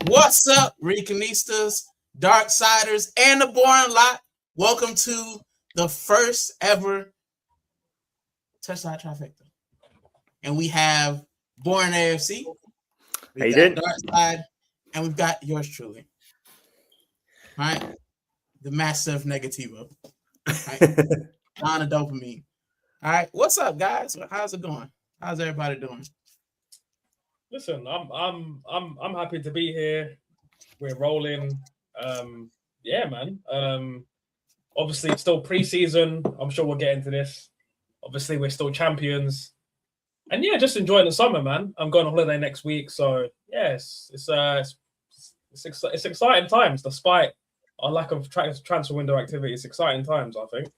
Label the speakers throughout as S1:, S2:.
S1: What's up, Ricanistas, Darksiders, and the boring lot? Welcome to the first ever Touchline Trifecta. And we have Boring AFC, we've got Darkside, and we've got yours truly. All right? The massive negativo. Right? On a dopamine. All right. What's up, guys? How's it going? How's everybody doing?
S2: Listen, I'm happy to be here. We're rolling. Yeah, man. Obviously, it's still pre-season. I'm sure we'll get into this. Obviously, we're still champions, and yeah, just enjoying the summer, man. I'm going on holiday next week, so yes, it's exciting times despite our lack of transfer window activity. It's exciting times, I think.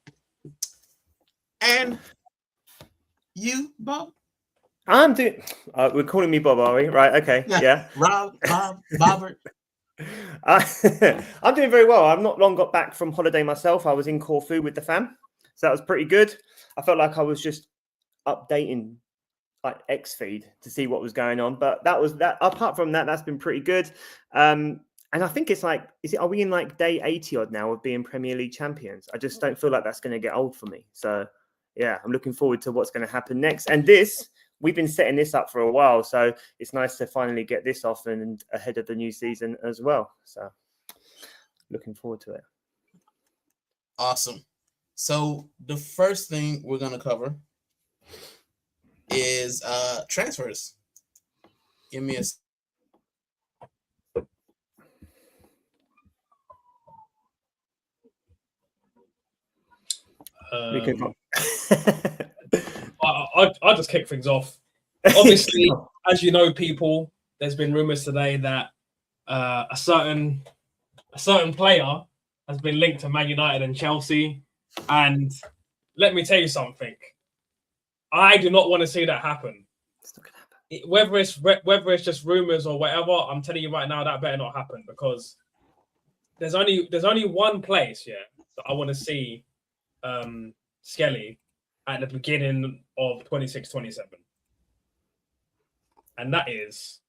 S1: And you, Bob?
S3: I'm doing. We're calling me Bob, are we? Right. Okay. Yeah.
S1: Bobbert.
S3: I'm doing very well. I've not long got back from holiday myself. I was in Corfu with the fam, so that was pretty good. I felt like I was just updating like X feed to see what was going on, but that was that. Apart from that, that's been pretty good. And I think it's like, are we in like day 80 odd now of being Premier League champions? I just don't feel like that's going to get old for me. So yeah, I'm looking forward to what's going to happen next. And we've been setting this up for a while, so it's nice to finally get this off and ahead of the new season as well. So looking forward to it.
S1: Awesome. So the first thing we're going to cover is transfers. Give me a
S2: I'll just kick things off. Obviously, as you know, people, there's been rumors today that a certain player has been linked to Man United and Chelsea. And let me tell you something. I do not want to see that happen.
S3: It's not going to
S2: happen. Whether it's just rumors or whatever, I'm telling you right now that better not happen, because there's only one place, that I want to see Skelly at the beginning of 26-27. And that is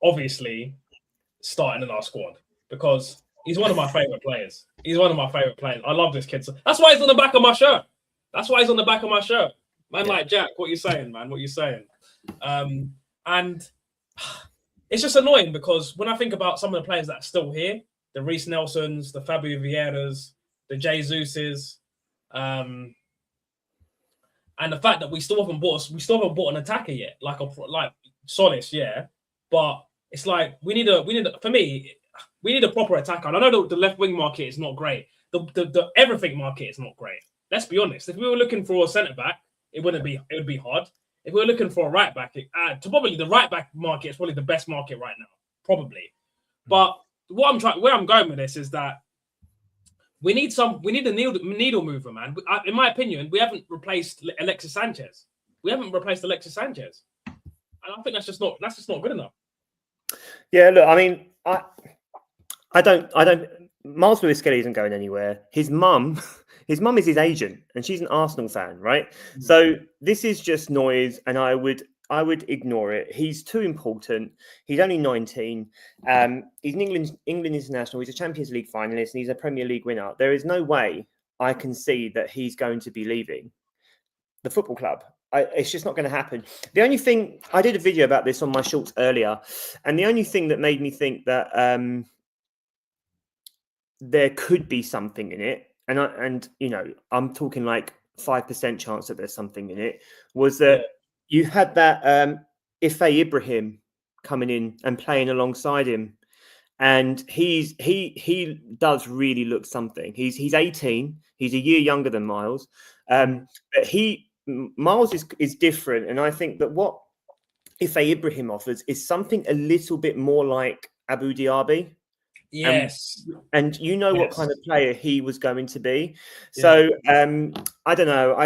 S2: obviously starting in our squad, because he's one of my favorite players. I love this kid. That's why he's on the back of my shirt. Man, like, Jack, what you saying, man? What you saying? And it's just annoying, because when I think about some of the players that are still here, the Reece Nelsons, the Fabio Vieiras, the Jesuses, and the fact that we still haven't bought an attacker yet, like Solis, yeah, but it's like we need a proper attacker. And I know the left wing market is not great. The everything market is not great. Let's be honest. If we were looking for a centre back, it would be hard. If we were looking for a right back, probably the right back market is probably the best market right now, probably. But where I'm going with this is that we need a needle mover, man. In my opinion, we haven't replaced Alexis Sanchez. And I think that's just not good enough.
S3: Yeah, look, I mean, I don't. Miles Lewis-Skelly isn't going anywhere. His mum is his agent, and she's an Arsenal fan, right? Mm-hmm. So this is just noise, and I would ignore it. He's too important. He's only 19. He's an England international. He's a Champions League finalist, and he's a Premier League winner. There is no way I can see that he's going to be leaving the football club. It's just not going to happen. The only thing, I did a video about this on my shorts earlier, and the only thing that made me think that there could be something in it, and you know, I'm talking like 5% chance that there's something in it, was that you had that Ife Ibrahim coming in and playing alongside him, and he does really look something. He's 18. He's a year younger than Miles, but Miles is different, and I think that what Ife Ibrahim offers is something a little bit more like Abu Diaby.
S2: Yes.
S3: And you know what kind of player he was going to be. So I don't know.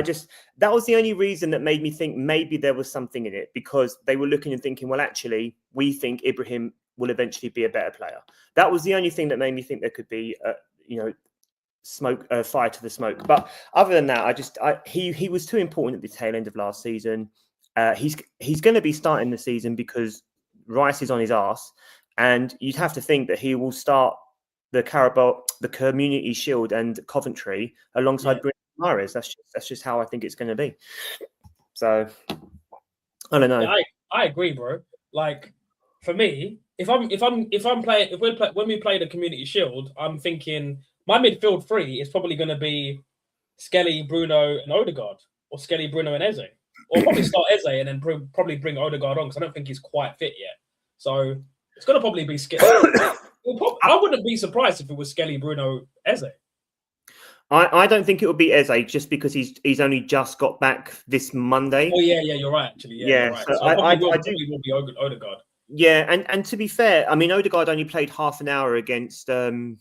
S3: That was the only reason that made me think maybe there was something in it, because they were looking and thinking, well, actually, we think Ibrahim will eventually be a better player. That was the only thing that made me think there could be, fire to the smoke. But other than that, he was too important at the tail end of last season. He's going to be starting the season because Rice is on his arse, and you'd have to think that he will start the Community Shield and Coventry alongside Bruno Mahrez. That's just how I think it's going to be. So I don't know.
S2: Yeah, I agree, bro. Like for me, when we play the Community Shield, I'm thinking my midfield three is probably going to be Skelly, Bruno, and Odegaard, or Skelly, Bruno, and Eze, or probably start Eze and then probably bring Odegaard on because I don't think he's quite fit yet. So it's going to probably be Skelly. I wouldn't be surprised if it was Skelly, Bruno, Eze.
S3: I don't think it would be Eze just because he's only just got back this Monday.
S2: Oh yeah, you're right. Actually, you're right.
S3: So
S2: I probably will be Odegaard.
S3: Yeah, and to be fair, I mean Odegaard only played half an hour against Dortmund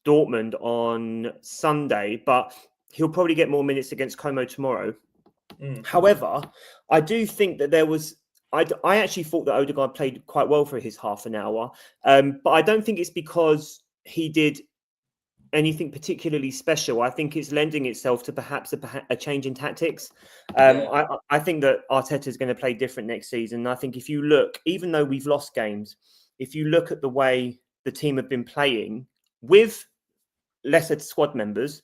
S3: on Sunday, but he'll probably get more minutes against Como tomorrow. However, I do think that there was. I actually thought that Odegaard played quite well for his half an hour, but I don't think it's because he did anything particularly special. I think it's lending itself to perhaps a change in tactics. I think that Arteta is going to play different next season. I think if you look, even though we've lost games, if you look at the way the team have been playing with lesser squad members,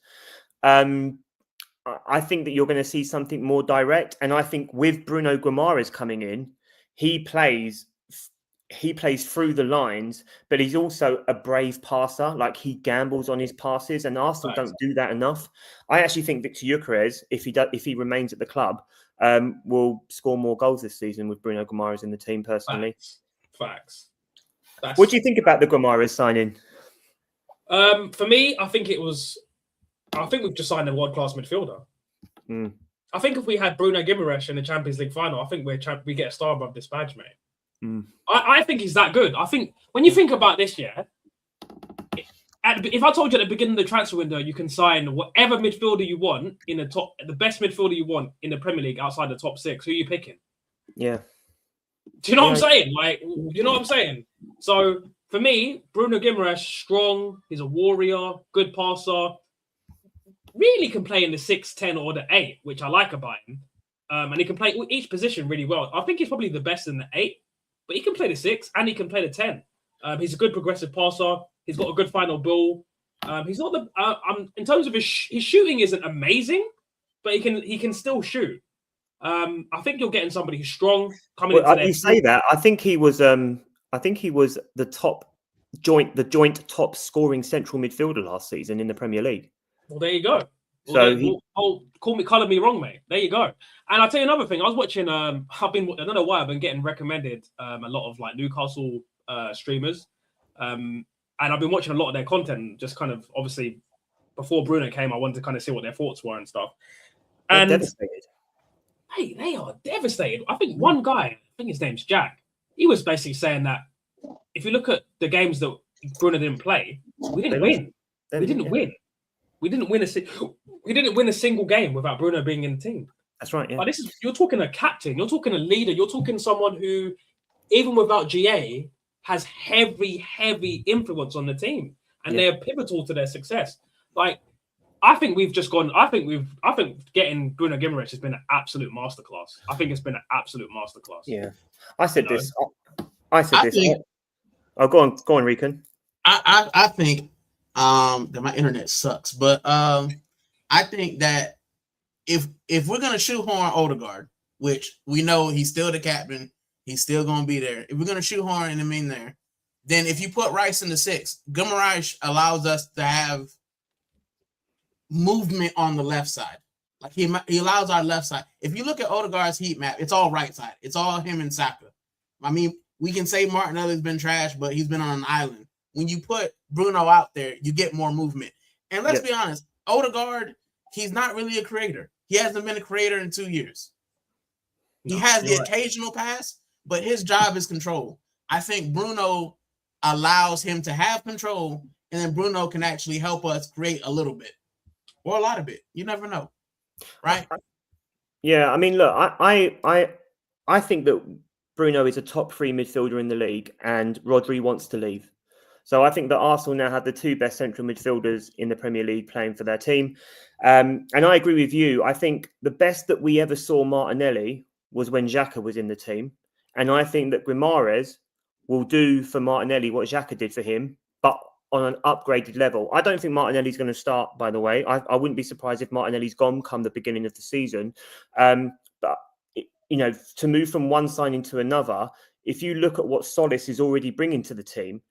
S3: I think that you're going to see something more direct. And I think with Bruno Guimaraes coming in, he plays through the lines, but he's also a brave passer. Like he gambles on his passes, and Arsenal don't do that enough. I actually think Victor Gyökeres, if he remains at the club, will score more goals this season with Bruno Guimaraes in the team. Personally,
S2: facts.
S3: What do you think about the Guimaraes signing?
S2: For me, I think we've just signed a world-class midfielder. I think if we had Bruno Guimaraes in the Champions League final, I think we get a star above this badge, mate. I think he's that good. I think when you think about this year, if I told you at the beginning of the transfer window, you can sign whatever midfielder you want the best midfielder you want in the Premier League outside the top six, who are you picking?
S3: Yeah.
S2: Do you know what I'm saying? Like, do you know what I'm saying? So for me, Bruno Guimaraes, strong. He's a warrior, good passer. Really can play in the 6, 10, or the 8, which I like about him. And he can play each position really well. I think he's probably the best in the 8, but he can play the 6 and he can play the 10. He's a good progressive passer. He's got a good final ball. He's not in terms of his shooting isn't amazing, but he can still shoot. I think you're getting somebody who's strong coming into their
S3: you say that. I think he was the joint top scoring central midfielder last season in the Premier League.
S2: Well, there you go. Color me wrong, mate. There you go. And I'll tell you another thing. I was watching. I don't know why I've been getting recommended a lot of like Newcastle streamers, and I've been watching a lot of their content. Just kind of obviously before Bruno came, I wanted to kind of see what their thoughts were and stuff. And
S3: they're devastated.
S2: Hey, they are devastated. I think one guy, I think his name's Jack. He was basically saying that if you look at the games that Bruno didn't play, we didn't win. We didn't win. We didn't win a single game without Bruno being in the team.
S3: That's right. Yeah.
S2: But you're talking a captain, you're talking a leader, you're talking someone who, even without GA, has heavy influence on the team, and they're pivotal to their success. Like, I think getting Bruno Guimaraes has been an absolute masterclass. I think it's been an absolute masterclass.
S3: Yeah, I said this. Oh, go on, Rican.
S1: I think that my internet sucks, but I think that if we're gonna shoehorn Odegaard, which we know he's still the captain, he's still gonna be there. If we're gonna shoehorn him in there, then if you put Rice in the 6, Guimaraes allows us to have movement on the left side. Like he allows our left side. If you look at Odegaard's heat map, it's all right side. It's all him and Saka. I mean, we can say Martinelli's been trash, but he's been on an island. When you put Bruno out there, you get more movement. And let's be honest, Odegaard, he's not really a creator. He hasn't been a creator in 2 years. He has the occasional pass, but his job is control. I think Bruno allows him to have control, and then Bruno can actually help us create a little bit or a lot of it. You never know, right?
S3: Yeah, I mean, look, I think that Bruno is a top 3 midfielder in the league, and Rodri wants to leave. So I think that Arsenal now have the two best central midfielders in the Premier League playing for their team. And I agree with you. I think the best that we ever saw Martinelli was when Xhaka was in the team. And I think that Guimaraes will do for Martinelli what Xhaka did for him, but on an upgraded level. I don't think Martinelli's going to start, by the way. I wouldn't be surprised if Martinelli's gone come the beginning of the season. But, you know, to move from one signing to another, if you look at what Solis is already bringing to the team,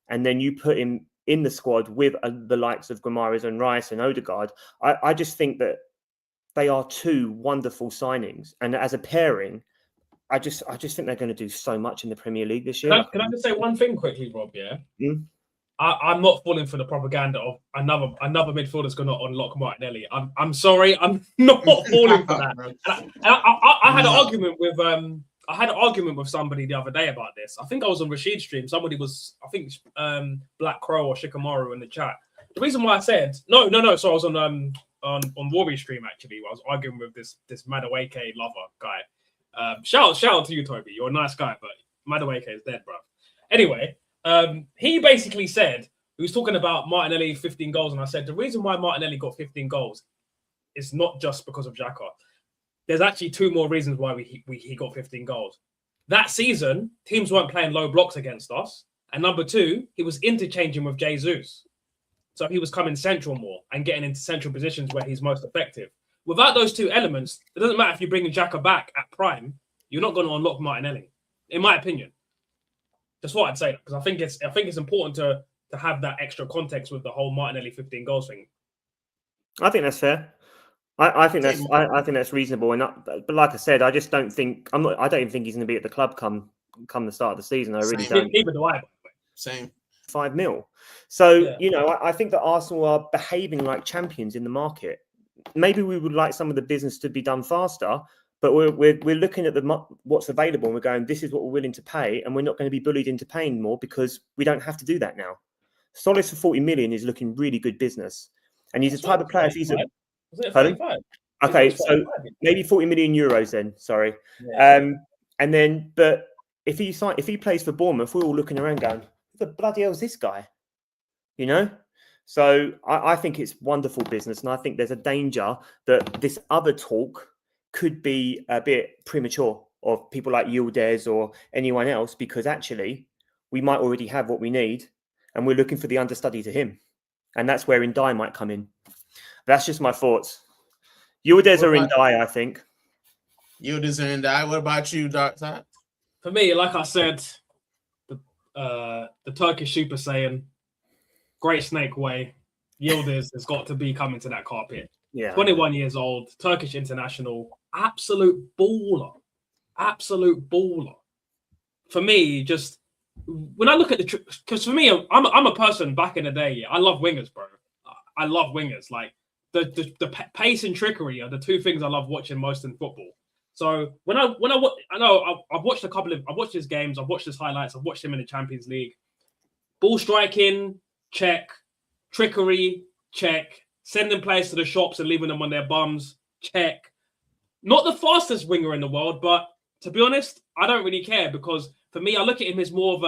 S3: and then you put him in the squad with the likes of Guimaraes and Rice and Odegaard, I just think that they are two wonderful signings. And as a pairing, I just think they're going to do so much in the Premier League this year.
S2: Can I just say one thing quickly, Rob? Yeah,
S3: I'm
S2: not falling for the propaganda of another midfielder's going to unlock Martinelli. I'm sorry, I'm not falling for that. I had an argument with somebody the other day about this. I think I was on Rashid's stream. Somebody was, I think, Black Crow or Shikamaru in the chat. The reason why I said no. So I was on Warby's stream actually. I was arguing with this Madueke lover guy. Shout out to you, Toby. You're a nice guy, but Madueke is dead, bro. Anyway, he basically said he was talking about Martinelli 15 goals, and I said the reason why Martinelli got 15 goals is not just because of Xhaka. There's actually two more reasons why he got 15 goals. That season, teams weren't playing low blocks against us, and number two, he was interchanging with Jesus, so he was coming central more and getting into central positions where he's most effective. Without those two elements, it doesn't matter if you bring Xhaka back at prime, you're not going to unlock Martinelli, in my opinion. That's what I'd say, because I think it's important to have that extra context with the whole Martinelli 15 goals thing.
S3: I think that's fair. I think that's reasonable. And but like I said, I just don't think I don't even think he's going to be at the club come the start of the season. I really don't.
S2: Neither do I. By the way.
S1: Same.
S3: 5 mil. So yeah. You know, I think that Arsenal are behaving like champions in the market. Maybe we would like some of the business to be done faster, but we're looking at what's available and we're going, this is what we're willing to pay, and we're not going to be bullied into paying more because we don't have to do that now. Solis for 40 million is looking really good business, and he's the type of player. If he's okay, so maybe 40 million euros then. Sorry, yeah. And then, but if he plays for Bournemouth, we're all looking around going, "Who the bloody hell is this guy?" You know. So I think it's wonderful business, and I think there's a danger that this other talk could be a bit premature of people like Yildiz or anyone else, because actually we might already have what we need, and we're looking for the understudy to him, and that's where Ndai might come in. That's just my thoughts. Yildiz or Ndai, I think.
S1: Yildiz or Ndai. What about you, Darkside?
S2: For me, like I said, the Turkish Super Saiyan. Great snake way. Yildiz has got to be coming to that carpet.
S3: Yeah.
S2: 21 years old, Turkish international, absolute baller. Absolute baller. For me, just when I look at because for me, I'm a person back in the day. Yeah, I love wingers, bro. I love wingers. Like the pace and trickery are the two things I love watching most in football. So I've watched his games, I've watched his highlights, I've watched him in the Champions League. Ball striking, check. Trickery, check. Sending players to the shops and leaving them on their bums, check. Not the fastest winger in the world, but to be honest, I don't really care, because for me, I look at him as more of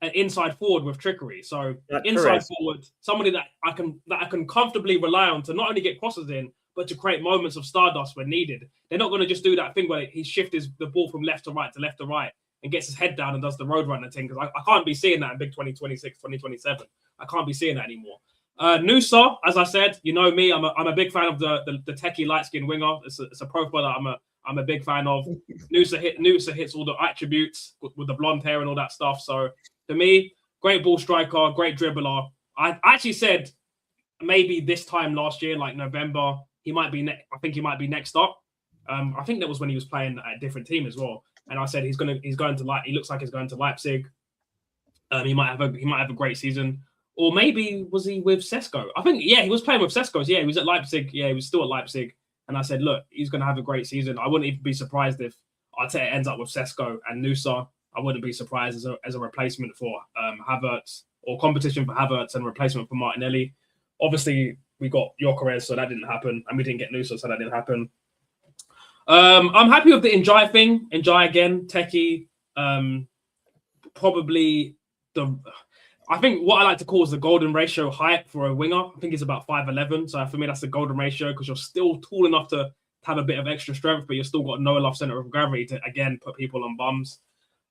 S2: an inside forward with trickery. So inside forward, somebody that I can comfortably rely on to not only get crosses in, but to create moments of stardust when needed. They're not going to just do that thing where he shifts the ball from left to right and gets his head down and does the road runner thing, because I can't be seeing that in big 2026, 2027. I can't be seeing that anymore. Nusa, as I said, you know me, I'm a big fan of the techie light-skinned winger. It's a profile that I'm a big fan of. Nusa hits all the attributes with the blonde hair and all that stuff. So to me, great ball striker, great dribbler. I actually said maybe this time last year, like November, he might be. I think he might be next up. I think that was when he was playing at a different team as well. And I said he looks like he's going to Leipzig. He might have a great season. Or maybe was he with Sesko? I think, yeah, he was playing with Sesko. Yeah, he was at Leipzig. Yeah, he was still at Leipzig. And I said, look, he's going to have a great season. I wouldn't even be surprised if Arteta ends up with Sesko and Nusa. I wouldn't be surprised as a replacement for Havertz, or competition for Havertz and replacement for Martinelli. Obviously, we got Gyökeres, so that didn't happen. And we didn't get Nusa, so that didn't happen. I'm happy with the Njai thing. Njai again, techie. Probably I think what I like to call is the golden ratio height for a winger. I think it's about 5'11". So for me, that's the golden ratio because you're still tall enough to have a bit of extra strength, but you've still got no enough center of gravity to, again, put people on bums.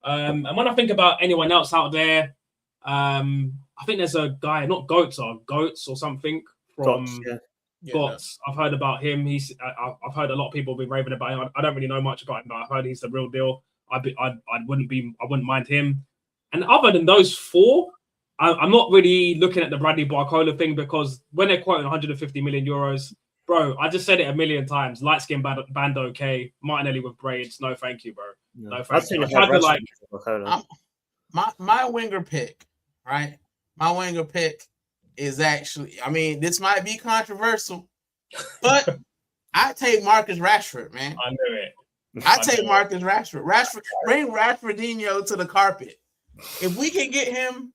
S2: And when I think about anyone else out there, I think there's a guy, not Goats or something from Goats. I've heard about him. I've heard a lot of people be raving about him. I don't really know much about him, but I've heard he's the real deal. I wouldn't mind him. And other than those four, I'm not really looking at the Bradley Barcola thing because when they're quoting 150 million euros, bro, I just said it a million times. Light skin band okay. Martinelli with braids. No, thank you, bro. No, thank you.
S1: My winger pick, right? My winger pick is actually, I mean, this might be controversial, but I take Marcus Rashford, man.
S2: I knew it.
S1: I take Marcus Rashford. Bring Rashfordinho to the carpet. If we can get him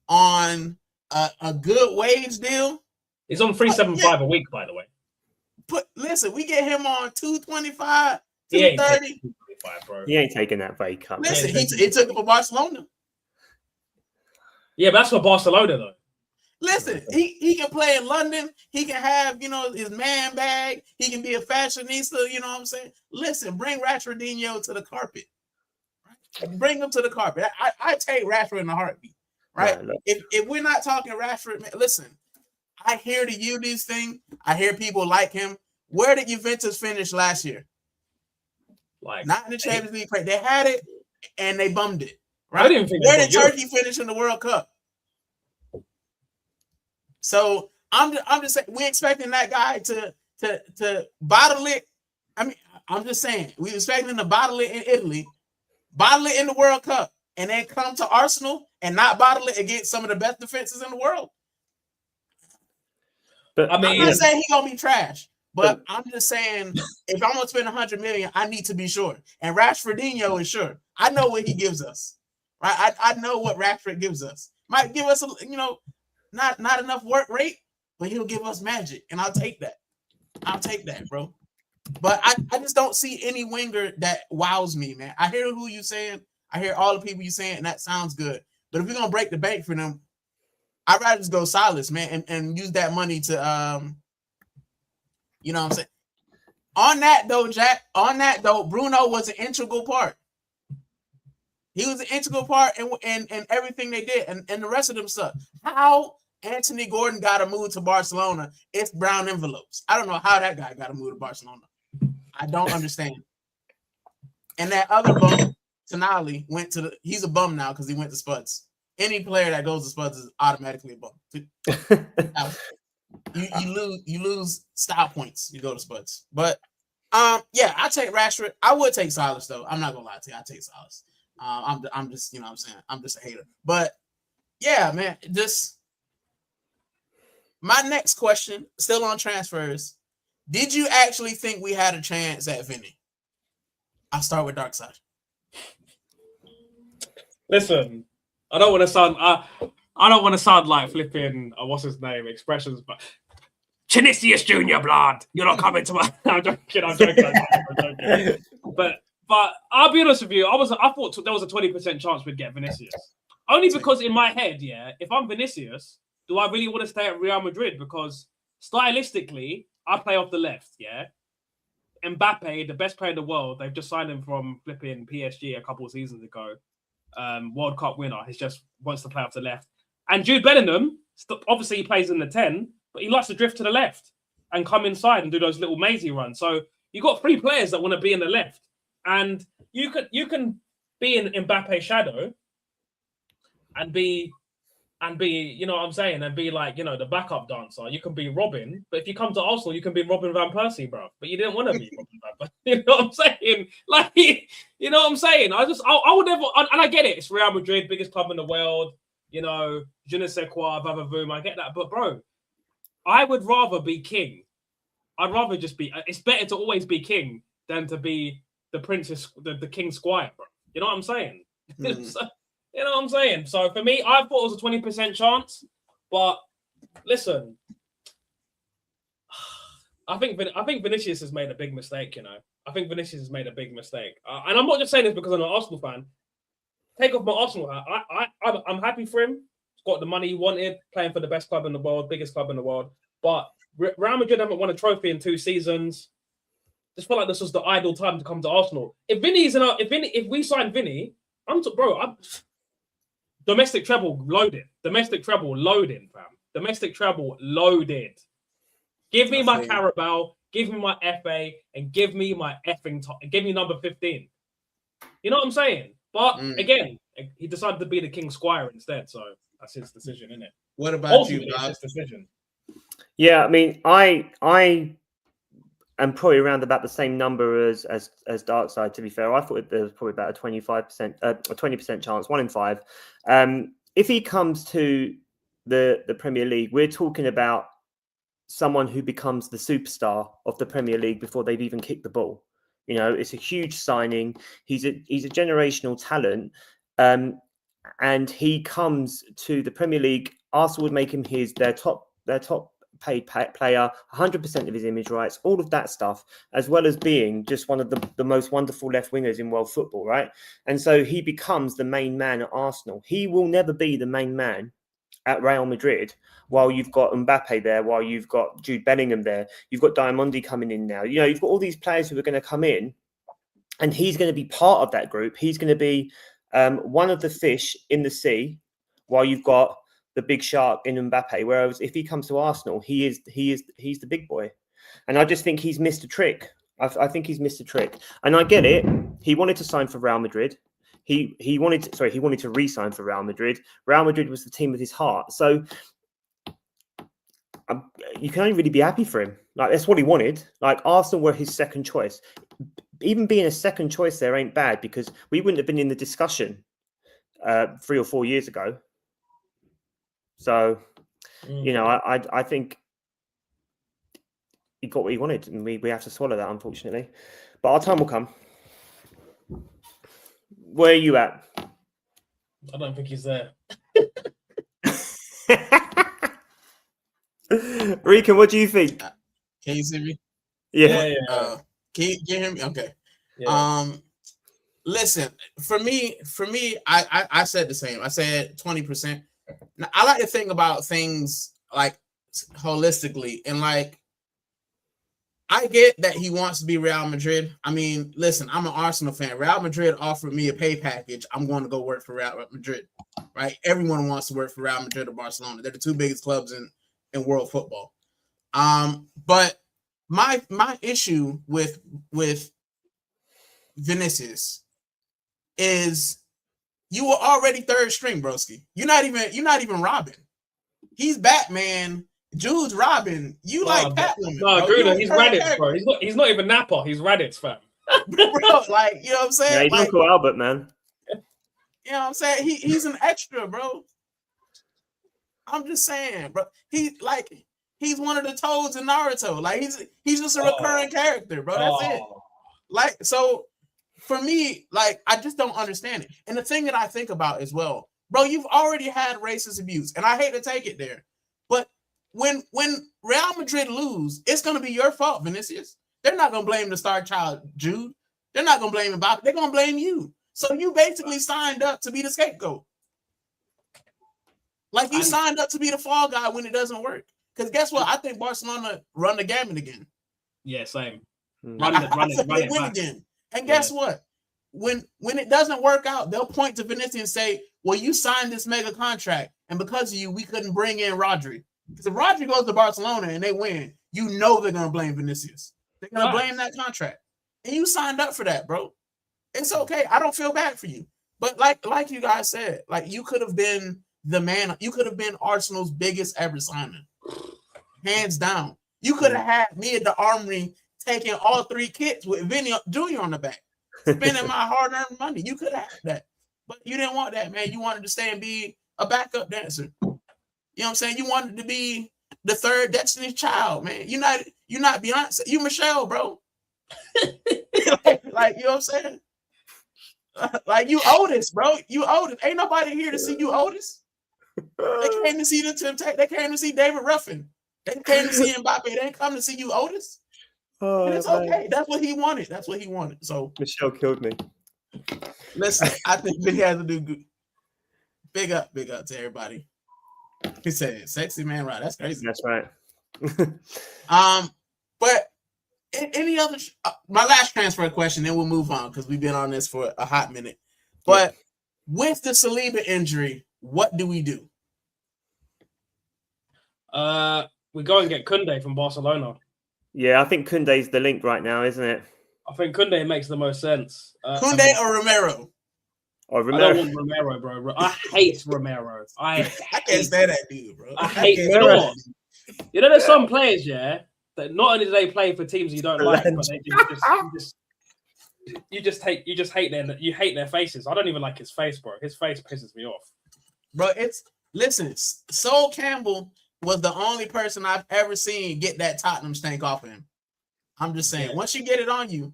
S1: on a good wage deal,
S2: he's on 375 a week, by the way.
S1: Listen, we get him on 225, 230.
S3: He ain't taking that pay cut.
S1: Listen, he took it for Barcelona.
S2: Yeah, but that's for Barcelona, though.
S1: Listen, he can play in London. He can have, his man bag. He can be a fashionista, you know what I'm saying? Listen, bring Rashfordinho to the carpet. Bring him to the carpet. I take Rashford in a heartbeat, right? If we're not talking Rashford, man, listen, I hear the Udis thing. I hear people like him. Where did Juventus finish last year? Not in the Champions League. They had it, and they bummed it. Right? Where did Turkey finish in the World Cup? So I'm just saying we're expecting that guy to bottle it. I mean, I'm just saying we're expecting him to bottle it in Italy, bottle it in the World Cup, and then come to Arsenal and not bottle it against some of the best defenses in the world. But I'm not saying he's gonna be trash, but I'm just saying if I'm gonna spend 100 million, I need to be sure. And Rashfordinho is sure. I know what he gives us. Right? I know what Rashford gives us. Might give us not enough work rate, but he'll give us magic, and I'll take that. I'll take that, bro. But I just don't see any winger that wows me, man. I hear who you saying. I hear all the people you saying, and that sounds good. But if we're gonna break the bank for them, I'd rather just go Silas, man, and use that money to you know what I'm saying? On that though, Jack, Bruno was an integral part. He was an integral part in everything they did, and the rest of them suck. How Anthony Gordon got to move to Barcelona? It's brown envelopes. I don't know how that guy got to move to Barcelona. I don't understand. And that other bum, Tonali, he's a bum now because he went to Spuds. Any player that goes to Spuds is automatically a bum. You lose style points. You go to Spuds. But yeah, I take Rashford. I would take Silas though. I'm not gonna lie to you. I take Silas. I'm just, you know what I'm saying? I'm just a hater. But yeah, man, my next question, still on transfers. Did you actually think we had a chance at Vinny? I'll start with Darkside.
S2: Listen, I don't want to sound like flipping what's his name expressions, but Vinicius Junior blood. You're not coming to my. I'm joking. But I'll be honest with you. I thought there was a 20% chance we'd get Vinicius. Only because in my head, yeah, if I'm Vinicius, do I really want to stay at Real Madrid? Because stylistically, I play off the left, yeah. Mbappe, the best player in the world, they've just signed him from flipping PSG a couple of seasons ago. World Cup winner. He just wants to play off the left. And Jude Bellingham, obviously he plays in the 10, but he likes to drift to the left and come inside and do those little mazy runs. So you've got three players that want to be in the left. And you can be in Mbappe's shadow and be, you know what I'm saying, and be like, you know, the backup dancer. You can be Robin, but if you come to Arsenal, you can be Robin van Persie, bro. But you didn't want to be Robin van Persie. You know what I'm saying? Like, you know what I'm saying? I would never, and I get it. It's Real Madrid, biggest club in the world. You know, je ne sais quoi, vavavoom. I get that, but bro, I would rather be king. I'd rather just be. It's better to always be king than to be the princess, the king's squire, bro. You know what I'm saying? So, you know what I'm saying? So for me, I thought it was a 20% chance, but listen, I think Vinicius has made a big mistake. You know, I think Vinicius has made a big mistake, and I'm not just saying this because I'm an Arsenal fan. Take off my Arsenal hat. I'm happy for him. got the money he wanted, playing for the best club in the world, biggest club in the world. But Real Madrid haven't won a trophy in 2 seasons. Just felt like this was the ideal time to come to Arsenal. If we sign Vinny, domestic treble loaded. Domestic treble loading, fam. Domestic treble loaded. Give me my Carabao, give me my FA, and give me my give me number 15. You know what I'm saying? But again, he decided to be the King Squire instead, so that's his decision, isn't it?
S1: What about you, Bob?
S2: His decision.
S3: Yeah, I mean, I am probably around about the same number as Darkside. To be fair, I thought there was probably about a 25%, a 20% chance, 1 in 5. If he comes to the Premier League, we're talking about someone who becomes the superstar of the Premier League before they've even kicked the ball. You know, it's a huge signing. He's a generational talent, and he comes to the Premier League. Arsenal would make him their top paid player, 100% of his image rights, all of that stuff, as well as being just one of the most wonderful left wingers in world football, right? And so he becomes the main man at Arsenal. He will never be the main man at Real Madrid while you've got Mbappe there, while you've got Jude Bellingham there, you've got Diamondi coming in now. You know, you've got all these players who are going to come in, and he's going to be part of that group. He's going to be one of the fish in the sea while you've got the big shark in Mbappe. Whereas if he comes to Arsenal, he's the big boy. And I just think he's missed a trick. I think he's missed a trick. And I get it. He wanted to sign for Real Madrid. He wanted to re-sign for Real Madrid. Real Madrid was the team of his heart. So you can only really be happy for him. Like, that's what he wanted. Like, Arsenal were his second choice. Even being a second choice there ain't bad, because we wouldn't have been in the discussion 3 or 4 years ago. So, you know, I think he got what he wanted, and we have to swallow that, unfortunately. But our time will come. Where are you at?
S2: I don't think he's there.
S3: Rican, what do you think?
S1: Can you see me?
S3: Yeah.
S1: Can you hear me? Okay.
S2: Yeah.
S1: Listen, for me, I said the same. I said 20%. Now, I like to think about things like holistically, and like, I get that he wants to be Real Madrid. I mean, listen, I'm an Arsenal fan. Real Madrid offered me a pay package. I'm going to go work for Real Madrid, right? Everyone wants to work for Real Madrid or Barcelona. They're the 2 biggest clubs in world football. But my issue with Vinicius is you were already 3rd string, broski. You're not even Robin. He's Batman. Jude's Robin. You like Catwoman.
S2: No, Gruder, he's Raditz, bro. He's not even Napa. He's Raditz, fam.
S1: Bro, like, you know what I'm saying?
S3: Yeah, he's
S1: like,
S3: Uncle Albert, man.
S1: You know what I'm saying? He's an extra, bro. I'm just saying, bro. He's one of the toads in Naruto. Like, he's just a recurring character, bro. That's it. Like, so for me, like, I just don't understand it. And the thing that I think about as well, bro, you've already had racist abuse, and I hate to take it there, but when Real Madrid lose, it's going to be your fault, Vinicius. They're not going to blame the star child, Jude. They're not going to blame Mbappe. They're going to blame you. So you basically signed up to be the scapegoat. Like, you signed up to be the fall guy when it doesn't work. Because guess what? I think Barcelona run the gamut again.
S2: Yeah, same.
S1: Run it win again. And guess what? When it doesn't work out, they'll point to Vinicius and say, well, you signed this mega contract, and because of you, we couldn't bring in Rodri. Because if Rodri goes to Barcelona and they win, you know they're going to blame Vinicius. They're going to blame that contract. And you signed up for that, bro. It's okay. I don't feel bad for you. But like you guys said, like, you could have been the man. You could have been Arsenal's biggest ever signing. Hands down. You could have had me at the Armory taking all 3 kits with Vinny Jr. on the back. Spending my hard-earned money. You could have had that. But you didn't want that, man. You wanted to stay and be a backup dancer. You know what I'm saying? You wanted to be the 3rd Destiny's Child, man. You're not Beyonce. You Michelle, bro. like, you know what I'm saying? Like, you Otis, bro. You Otis. Ain't nobody here to see you Otis. They came to see the Temptation. They came to see David Ruffin. They came to see Mbappe. They didn't come to see you Otis. And it's okay. That's what he wanted. That's what he wanted. So
S3: Michelle killed me.
S1: Listen, I think Vinny has to do good. Big up to everybody. He said, "Sexy man, right? That's crazy."
S3: That's right.
S1: But any other? My last transfer question, then we'll move on because we've been on this for a hot minute. But with the Saliba injury, what do we do?
S2: We go and get Koundé from Barcelona.
S3: Yeah, I think Koundé's the link right now, isn't it?
S2: I think Koundé makes the most sense.
S1: Koundé or Romero?
S3: Or
S2: I don't want Romero, bro. I hate Romero. I
S1: can't stand that dude, bro.
S2: I hate Romero. You know, there's some players, that not only do they play for teams you don't like, but they you just hate their faces. I don't even like his face, bro. His face pisses me off.
S1: Bro, listen, Sol Campbell was the only person I've ever seen get that Tottenham stank off of him. I'm just saying, once you get it on you,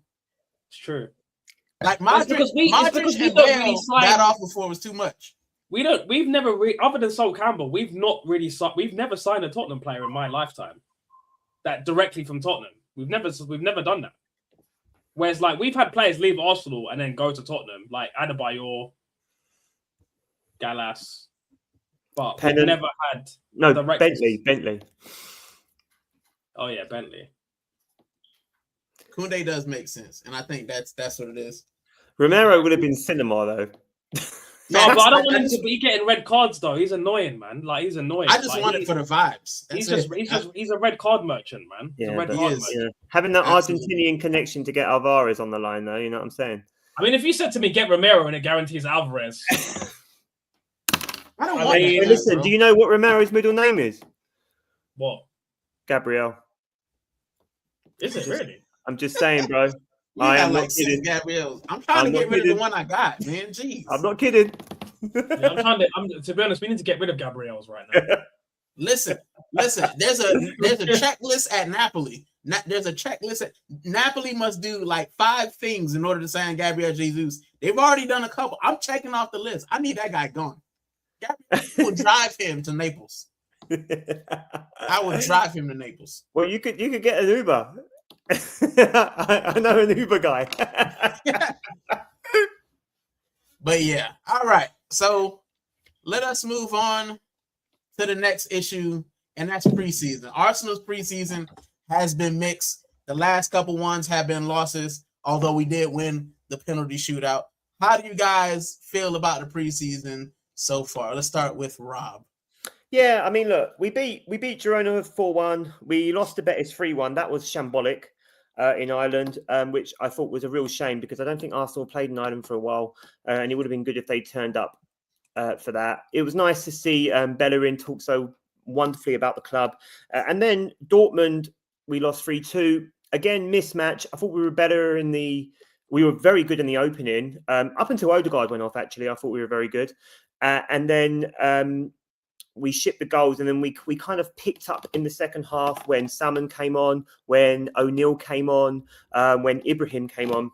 S2: it's true.
S1: Like Modric and Bale got off before it was too much.
S2: We've never other than Sol Campbell, we've never signed a Tottenham player in my lifetime that directly from Tottenham. We've never done that. Whereas like we've had players leave Arsenal and then go to Tottenham, like Adebayor, Gallas, but we've never had
S3: Bentley.
S2: Oh yeah, Bentley.
S1: Koundé does make sense, and I think that's what it is.
S3: Romero would have been cinema though.
S2: No, but I don't want him to be getting red cards though. He's annoying, man. Like he's annoying.
S1: I just want it for the vibes.
S2: He's a red card merchant, man.
S3: Yeah,
S2: merchant.
S3: Having that Argentinian connection to get Alvarez on the line though, you know what I'm saying?
S2: I mean, if you said to me, get Romero and it guarantees Alvarez.
S1: I don't want that.
S3: Listen, bro. Do you know what Romero's middle name is?
S2: What?
S3: Gabriel.
S2: Is it really?
S3: I'm just saying, bro.
S1: I am not kidding. Gabriel. I'm trying to get rid of the one I got, man. Jeez.
S3: I'm not kidding.
S2: To be honest, we need to get rid of Gabriel's right now.
S1: Listen. There's a checklist at Napoli. There's a checklist. Napoli must do like 5 things in order to sign Gabriel Jesus. They've already done a couple. I'm checking off the list. I need that guy gone. Gabriel will drive him to Naples. I would drive him to Naples.
S3: Well, you could get an Uber. I know an Uber guy.
S1: But yeah, all right. So let us move on to the next issue, and that's preseason. Arsenal's preseason has been mixed. The last couple ones have been losses, although we did win the penalty shootout. How do you guys feel about the preseason so far? Let's start with Rob.
S3: Yeah, I mean, look, we beat Girona 4-1. We lost to Betis 3-1. That was shambolic in Ireland, which I thought was a real shame because I don't think Arsenal played in Ireland for a while, and it would have been good if they turned up for that. It was nice to see Bellerin talk so wonderfully about the club. And then Dortmund, we lost 3-2. Again, mismatch. I thought we were better we were very good in the opening. Up until Odegaard went off, actually, I thought we were very good. And then we shipped the goals, and then we kind of picked up in the second half when Salmon came on, when O'Neill came on, when Ibrahim came on,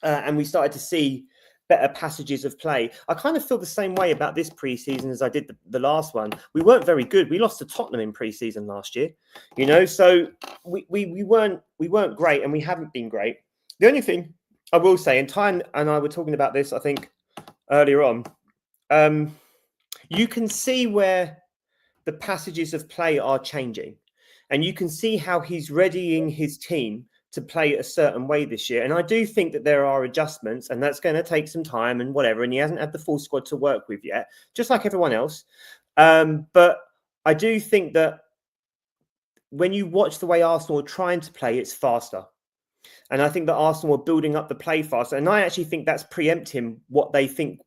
S3: and we started to see better passages of play. I kind of feel the same way about this preseason as I did the last one. We weren't very good. We lost to Tottenham in preseason last year, so we weren't great, and we haven't been great. The only thing I will say, and Ty and I were talking about this, I think, earlier on, you can see where the passages of play are changing, and you can see how he's readying his team to play a certain way this year. And I do think that there are adjustments, and that's going to take some time and whatever. And he hasn't had the full squad to work with yet, just like everyone else. But I do think that when you watch the way Arsenal are trying to play, it's faster. And I think that Arsenal are building up the play faster. And I actually think that's preempting what they think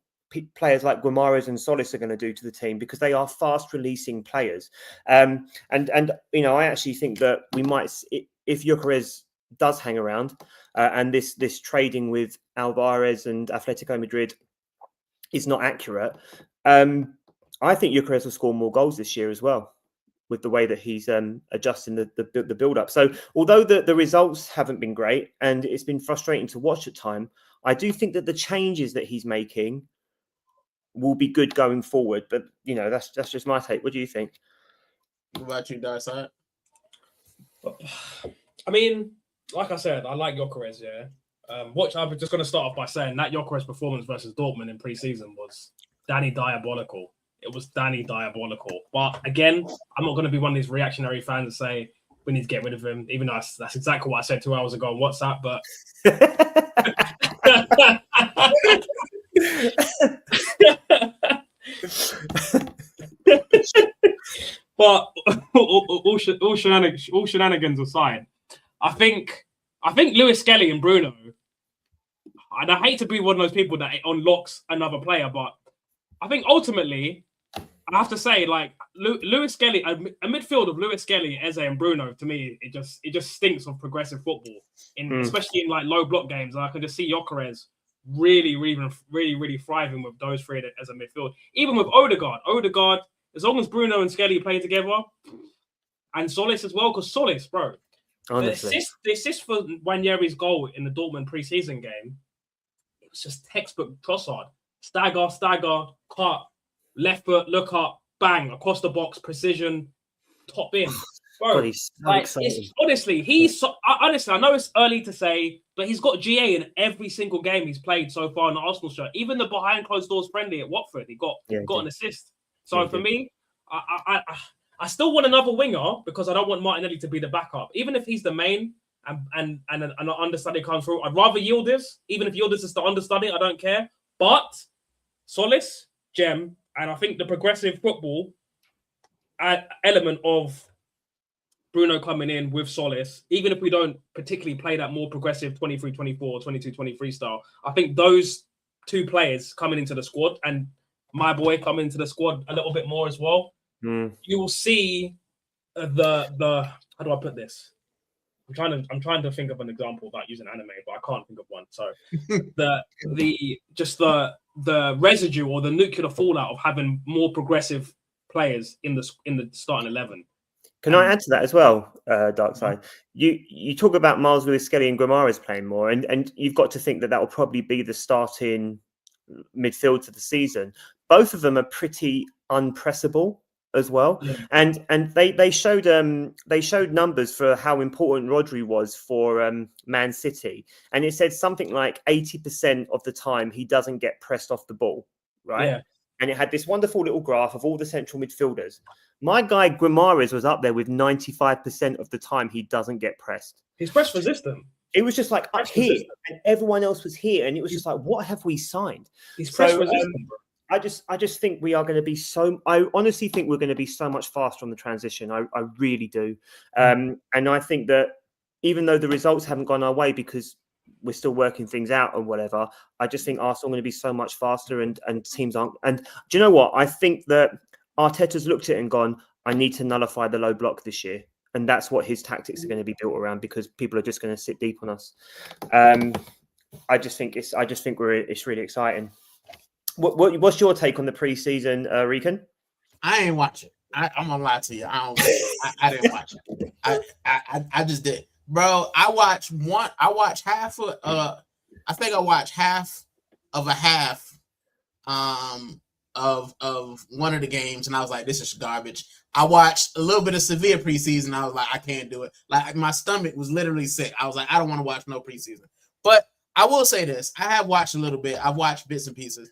S3: players like Guimaraes and Solis are going to do to the team, because they are fast releasing players. And I actually think that we might, if Gyökeres does hang around and this trading with Alvarez and Atletico Madrid is not accurate, I think Gyökeres will score more goals this year as well, with the way that he's adjusting the build-up. So although the results haven't been great and it's been frustrating to watch at time, I do think that the changes that he's making will be good going forward. But, that's just my take. What do you think?
S1: What about you, Darkside?
S2: I mean, like I said, I like Gyökeres, yeah. I'm just going to start off by saying that Gyökeres performance versus Dortmund in pre-season was Danny diabolical. it was Danny diabolical. But again, I'm not going to be one of these reactionary fans and say we need to get rid of him, even though that's exactly what I said 2 hours ago on WhatsApp. But but all shenanigans aside, I think Lewis Skelly and Bruno, and I hate to be one of those people that unlocks another player, but I think ultimately I have to say, like, Lewis Skelly, a midfield of Lewis Skelly, Eze, and Bruno, to me, it just stinks of progressive football, especially in like low block games. And I can just see Gyökeres really thriving with those three as a midfield. Even with Odegaard, as long as Bruno and Skelly play together, and Solis as well, because Solis, bro,
S3: honestly,
S2: the assist for Nwaneri's goal in the Dortmund preseason game, it was just textbook Trossard. Stagger, cut, left foot, look up, bang, across the box, precision, top in. Bro,
S3: God, he's so exciting.
S2: Honestly, I know it's early to say, but he's got GA in every single game he's played so far in the Arsenal shirt. Even the behind closed doors friendly at Watford, he got an assist. So for me, I still want another winger because I don't want Martinelli to be the backup. Even if he's the main and an understudy comes through, I'd rather Yildiz. Even if Yildiz is the understudy, I don't care. But Solis, Gem, and I think the progressive football element of Bruno coming in with Solis, even if we don't particularly play that more progressive 23-24, 22-23 style, I think those two players coming into the squad and my boy coming into the squad a little bit more as well, you will see the how do I put this? I'm trying to think of an example without using anime, but I can't think of one. So the residue or the nuclear fallout of having more progressive players in the starting 11.
S3: Can I add to that as well, Darkside? You talk about Miles Lewis Skelly and Guimaraes playing more, and you've got to think that will probably be the starting midfield for the season. Both of them are pretty unpressable as well, and they showed numbers for how important Rodri was for Man City, and it said something like 80% of the time he doesn't get pressed off the ball, right? Yeah. And it had this wonderful little graph of all the central midfielders. My guy Guimaraes was up there with 95% of the time he doesn't get pressed.
S2: He's press resistant.
S3: It was just like up here, and everyone else was here, and it was just like, what have we signed?
S2: He's press resistant, bro.
S3: I just think we are going to be I honestly think we're going to be so much faster on the transition. I really do. And I think that even though the results haven't gone our way because we're still working things out or whatever, I just think Arsenal are going to be so much faster and teams aren't. And do you know what? I think that Arteta's looked at it and gone, I need to nullify the low block this year. And that's what his tactics are going to be built around because people are just going to sit deep on us. I just think it's really exciting. What's your take on the preseason, Rican?
S1: I ain't watch it. I'm gonna lie to you. I didn't watch it. I just did, bro. I watched half of. I think I watched half of a half. Of one of the games, and I was like, this is garbage. I watched a little bit of Sevilla preseason. I was like, I can't do it. Like my stomach was literally sick. I was like, I don't want to watch no preseason. But I will say this: I have watched a little bit. I've watched bits and pieces.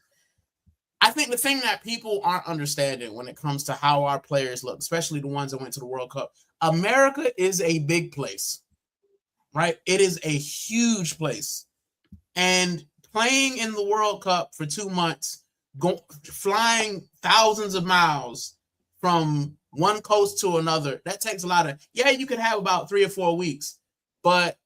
S1: I think the thing that people aren't understanding when it comes to how our players look, especially the ones that went to the World Cup, America is a big place, right? It is a huge place. And playing in the World Cup for 2 months, flying thousands of miles from one coast to another, that takes a lot of, you could have about 3 or 4 weeks, but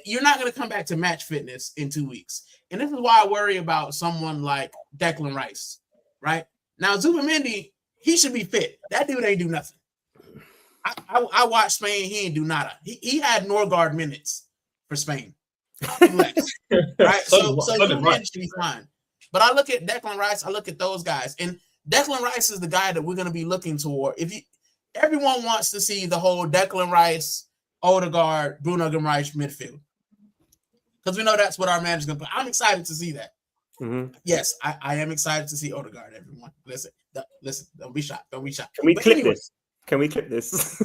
S1: you're not going to come back to match fitness in 2 weeks. And this is why I worry about someone like Declan Rice, right? Now, Zubamendi, he should be fit. That dude ain't do nothing. I watched Spain. He ain't do nada. He had Norgard minutes for Spain. Right? So Zubamendi should be fine. But I look at Declan Rice, I look at those guys, and Declan Rice is the guy that we're going to be looking toward. Everyone wants to see the whole Declan Rice, Odegaard, Bruno Guimaraes midfield, because we know that's what our manager's going to put. I'm excited to see that. Mm-hmm. Yes, I am excited to see Odegaard. Everyone, listen, don't be shocked. Don't be shocked.
S3: Can we clip this? Can we clip this?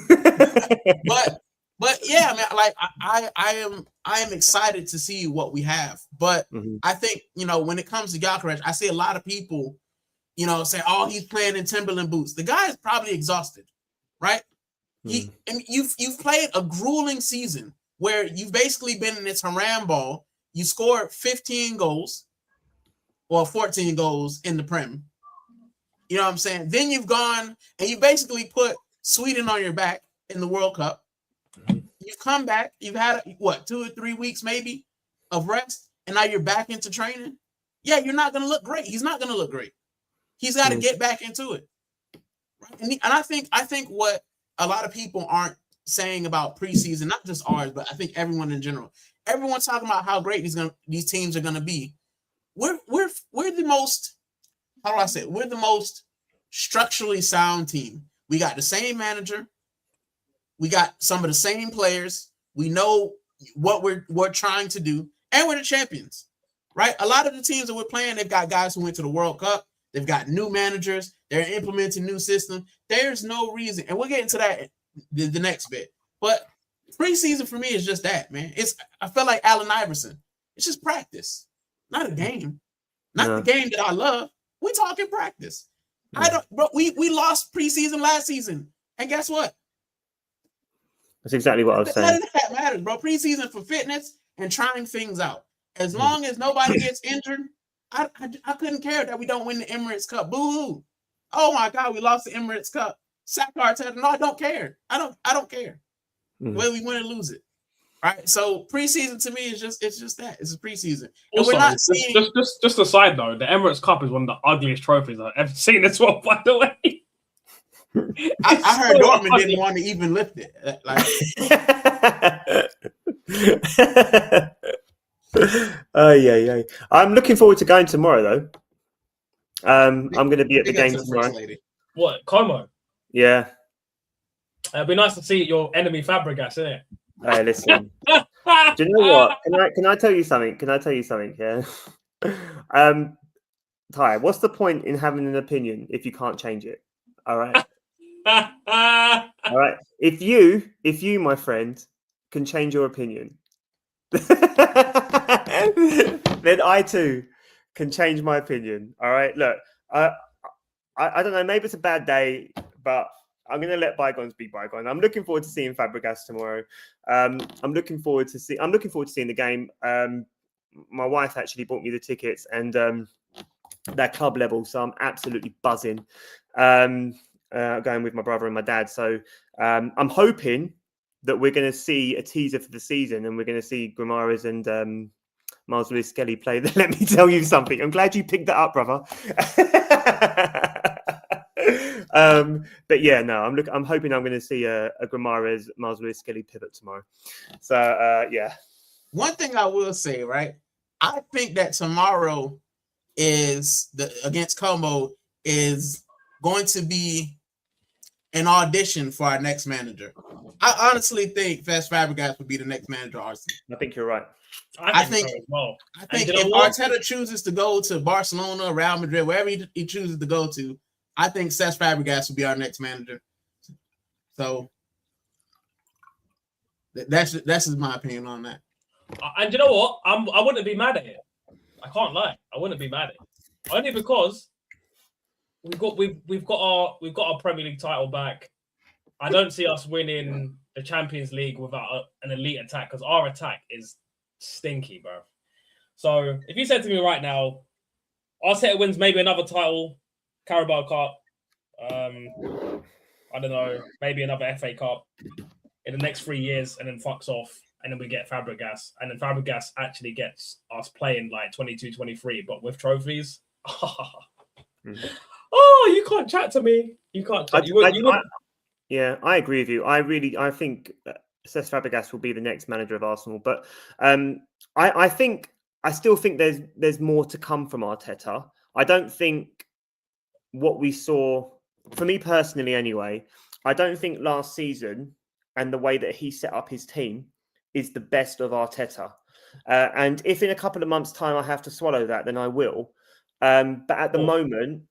S1: But yeah, man, like I am excited to see what we have. But I think, when it comes to Gyökeres, I see a lot of people say, oh, he's playing in Timberland boots. The guy is probably exhausted, right? And you've played a grueling season where you've basically been in this haram ball. You scored 15 goals or 14 goals in the Prem. You know what I'm saying? Then you've gone and you basically put Sweden on your back in the World Cup. You've come back. You've had, 2 or 3 weeks maybe of rest, and now you're back into training. Yeah, you're not going to look great. He's not going to look great. He's got to get back into it. Right? And I think what a lot of people aren't saying about preseason, not just ours, but I think everyone in general, everyone's talking about how great these teams are going to be. We're the most, how do I say it? We're the most structurally sound team. We got the same manager. We got some of the same players. We know what we're trying to do, and we're the champions, right? A lot of the teams that we're playing, they've got guys who went to the World Cup. They've got new managers. They're implementing new systems. There's no reason, and we'll get into that the next bit. But preseason for me is just that, man. I feel like Allen Iverson. It's just practice, not a game, not the game that I love. We talking practice. Bro, we lost preseason last season, and guess what?
S3: That's exactly what I was saying.
S1: None of that matters, bro. Preseason for fitness and trying things out. As long as nobody gets injured, I couldn't care that we don't win the Emirates Cup. Boo-hoo. Oh my God, we lost the Emirates Cup. Sack Arteta. No, I don't care. I don't care. Whether we win or lose it. Right. So preseason to me is just that. It's a preseason. And
S2: Also,
S1: we're not seeing
S2: just a side note, the Emirates Cup is one of the ugliest trophies I've ever seen as well, by the way.
S1: I heard Dortmund didn't want to even lift it.
S3: Yeah. I'm looking forward to going tomorrow, though. I'm going to be at the game tomorrow.
S2: What, Como?
S3: Yeah.
S2: It'd be nice to see your enemy Fabregas, isn't it?
S3: Hey, listen. Do you know what? Can I tell you something? Yeah. Ty, what's the point in having an opinion if you can't change it? All right. All right. If you, my friend, can change your opinion, then I too can change my opinion. All right. Look, I don't know. Maybe it's a bad day, but I'm going to let bygones be bygones. I'm looking forward to seeing Fabregas tomorrow. I'm looking forward to seeing the game. My wife actually bought me the tickets, and they're club level, so I'm absolutely buzzing. Going with my brother and my dad. So I'm hoping that we're going to see a teaser for the season, and we're going to see Guimaraes and Miles Lewis-Skelly play. Let me tell you something. I'm glad you picked that up, brother. But yeah, no, I'm hoping I'm going to see a Guimaraes, Miles Lewis-Skelly pivot tomorrow. So yeah.
S1: One thing I will say, right? I think that tomorrow against Como is going to be an audition for our next manager. I honestly think Cesc Fabregas would be the next manager of Arsenal.
S3: I think you're right.
S1: I think so as well. I think if Arteta chooses to go to Barcelona, Real Madrid, wherever he chooses to go to, I think Cesc Fabregas will be our next manager. So that's my opinion on that.
S2: And you know what? I wouldn't be mad at it. I can't lie. I wouldn't be mad at it. Only because we've got our Premier League title back. I don't see us winning the Champions League without an elite attack, because our attack is stinky, bro. So if you said to me right now, Arteta wins maybe another title, Carabao Cup, I don't know, maybe another FA Cup in the next 3 years, and then fucks off, and then we get Fabregas, and then Fabregas actually gets us playing like 22-23, but with trophies. Oh, you can't chat to me. You can't chat.
S3: Yeah, I agree with you. I think Cesc Fabregas will be the next manager of Arsenal, but I still think there's more to come from Arteta. I don't think what we saw, for me personally anyway, I don't think last season and the way that he set up his team is the best of Arteta. And if in a couple of months' time I have to swallow that, then I will. But at the moment,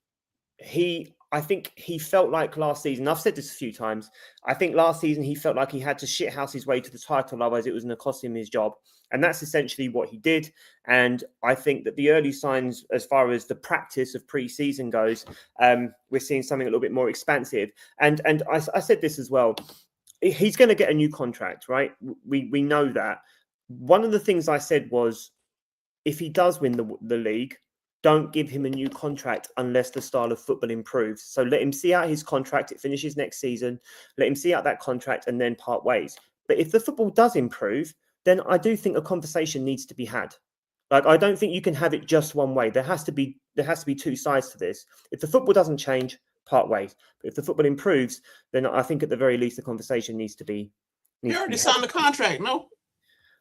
S3: I think he felt like last season, I've said this a few times, I think last season he felt like he had to shithouse his way to the title, otherwise it was going to cost him his job. And that's essentially what he did. And I think that the early signs, as far as the practice of pre-season goes, we're seeing something a little bit more expansive. And I said this as well. He's going to get a new contract, right? We know that. One of the things I said was, if he does win the league, don't give him a new contract unless the style of football improves. So let him see out his contract. It finishes next season. Let him see out that contract and then part ways. But if the football does improve, then I do think a conversation needs to be had. Like, I don't think you can have it just one way. There has to be two sides to this. If the football doesn't change, part ways. But if the football improves, then I think at the very least the conversation needs to be.
S1: He already signed the contract, no?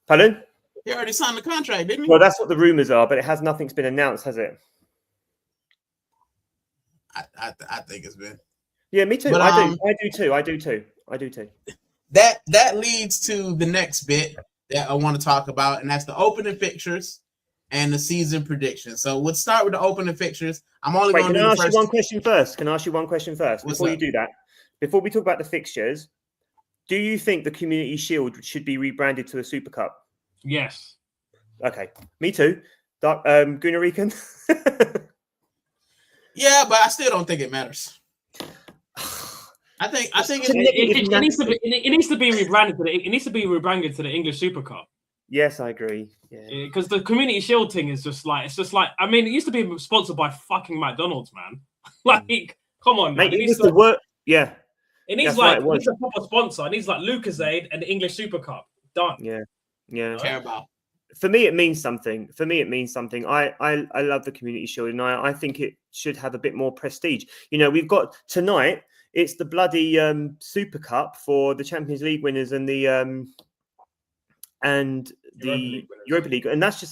S3: Pardon?
S1: He already signed the contract, didn't he?
S3: Well, that's what the rumors are, but nothing's been announced, has it?
S1: I think it's been.
S3: Yeah, me too.
S1: But,
S3: I do too.
S1: That leads to the next bit that I want to talk about, and that's the opening fixtures and the season prediction. So we'll start with the opening fixtures. I'm only going to do the first.
S3: Can I ask you one question first?
S1: What's
S3: before
S1: up?
S3: You do that? Before we talk about the fixtures, do you think the Community Shield should be rebranded to a Super Cup?
S2: Yes.
S3: Okay, me too. Rican.
S1: Yeah, but I still don't think it matters. I think
S2: it needs to be rebranded to it needs to be rebranded to the English Super Cup.
S3: Yes, I agree. Yeah,
S2: because the Community Shield thing is just like I mean, it used to be sponsored by fucking McDonald's, man. Like, come on, man.
S3: Mate, it needs to work. Yeah,
S2: it needs it needs a proper sponsor. It needs like Lucozade and the English Super Cup. Done.
S3: Yeah.
S1: Care about.
S3: For me, it means something. I love the Community Shield, and I think it should have a bit more prestige. You know, we've got tonight. It's the bloody Super Cup for the Champions League winners and the Europa League, and that's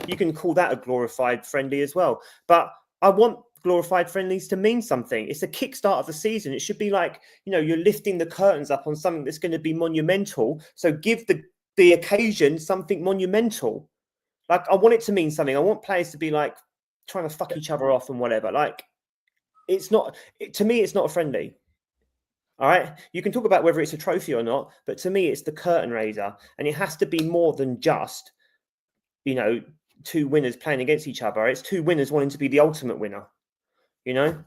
S3: you can call that a glorified friendly as well. But I want glorified friendlies to mean something. It's a kickstart of the season. It should be like, you know, you're lifting the curtains up on something that's going to be monumental. So give the occasion something monumental. Like, I want it to mean something. I want players to be like trying to fuck each other off and whatever. Like, to me, it's not a friendly. All right. You can talk about whether it's a trophy or not, but to me, it's the curtain raiser, and it has to be more than just, you know, two winners playing against each other. It's two winners wanting to be the ultimate winner. You know,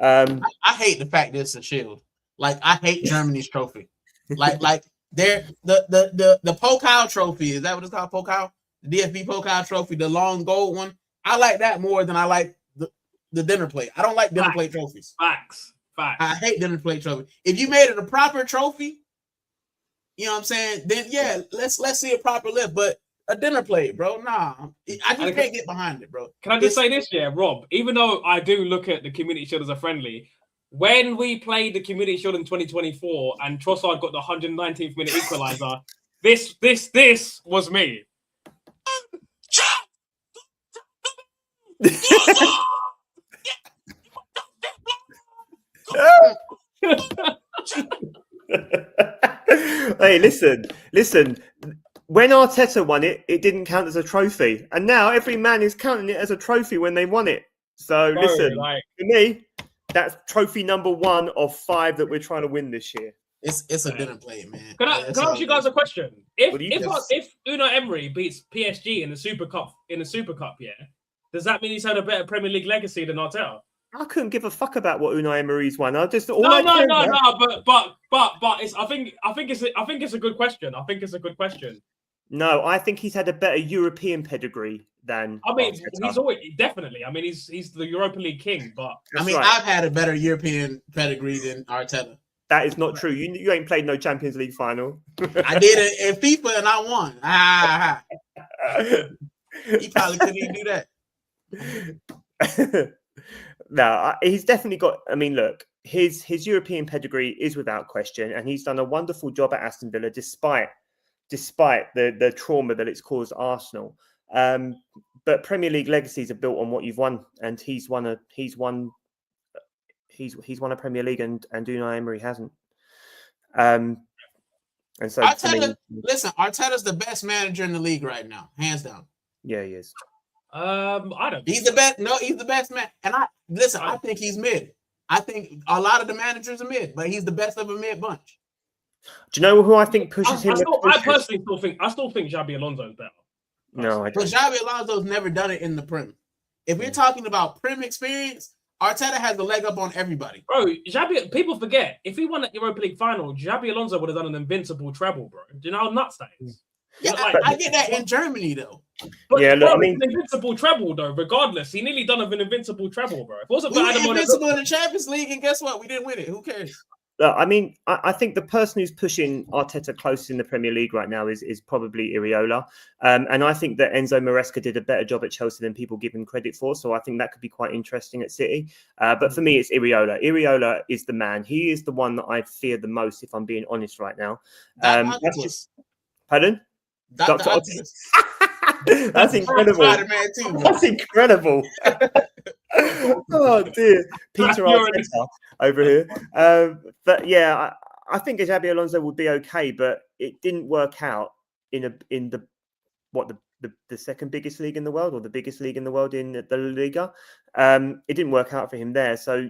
S1: I hate the fact that it's a shield. Like, I hate Germany's trophy. Like they're the Pokal trophy. Is that what it's called? Pokal, the DFB Pokal trophy, the long gold one. I like that more than I like the dinner plate. I don't like dinner plate trophies.
S2: Facts.
S1: I hate dinner plate trophy. If you made it a proper trophy, you know what I'm saying? Then yeah, let's see a proper lift. But a dinner plate, bro, nah. I just can't get behind it, bro.
S2: Can I just say this, yeah, Rob? Even though I do look at the Community Shield as a friendly, when we played the Community Shield in 2024 and Trossard got the 119th minute equalizer, this was me.
S3: Hey, listen. When Arteta won it, it didn't count as a trophy, and now every man is counting it as a trophy when they won it. So listen, for me, that's trophy number 1 of 5 that we're trying to win this year.
S1: It's a dinner plate, man.
S2: Can I ask you guys a question? If Unai Emery beats PSG in the Super Cup, yeah, does that mean he's had a better Premier League legacy than Arteta?
S3: I couldn't give a fuck about what Unai Emery's won. But it's,
S2: I think it's a good question.
S3: No, I think he's had a better European pedigree than.
S2: I mean,
S3: Arteta.
S2: he's always definitely. I mean, he's the Europa League king. But
S1: I've had a better European pedigree than Arteta.
S3: That is not true. You ain't played no Champions League final.
S1: I did it in FIFA and I won. He probably couldn't even do that.
S3: No, he's definitely got. I mean, look, his European pedigree is without question, and he's done a wonderful job at Aston Villa, despite the trauma that it's caused Arsenal. But Premier League legacies are built on what you've won, and he's won a Premier League, and Unai Emery hasn't. And so,
S1: Arteta's the best manager in the league right now, hands down.
S3: Yeah, he is.
S2: I don't.
S1: He's the best. No, he's the best man. And I think he's mid. I think a lot of the managers are mid, but he's the best of a mid bunch.
S3: Do you know who I think pushes him?
S2: I personally still think Xabi Alonso is better.
S3: No, I don't.
S1: But Xabi Alonso's never done it in the Prem. If we're talking about Prem experience, Arteta has the leg up on everybody.
S2: Bro, Xabi, people forget, if he won the Europa League final, Xabi Alonso would have done an invincible treble, bro. Do you know how nuts that is?
S1: Yeah, I get that in Germany, though.
S2: But,
S3: yeah, look,
S2: bro,
S3: I mean,
S2: an invincible treble, though, regardless. He nearly done an invincible treble, bro. If it wasn't
S1: We
S2: for
S1: were
S2: Adam
S1: invincible in the Champions League, and guess what? We didn't win it. Who cares?
S3: look, I mean, I think the person who's pushing Arteta close in the Premier League right now is probably Iriola. And I think that Enzo Maresca did a better job at Chelsea than people give him credit for. So I think that could be quite interesting at City. But for me, it's Iriola. Iriola is the man. He is the one that I fear the most, if I'm being honest right now. That's just... Pardon? Dr. Octopus. That's incredible.
S1: Spider-Man too,
S3: That's incredible. Oh dear, Peter Arteta over here. But yeah, I think Xabi Alonso would be okay, but it didn't work out in the second biggest league in the world, or the biggest league in the world in the La Liga. It didn't work out for him there, so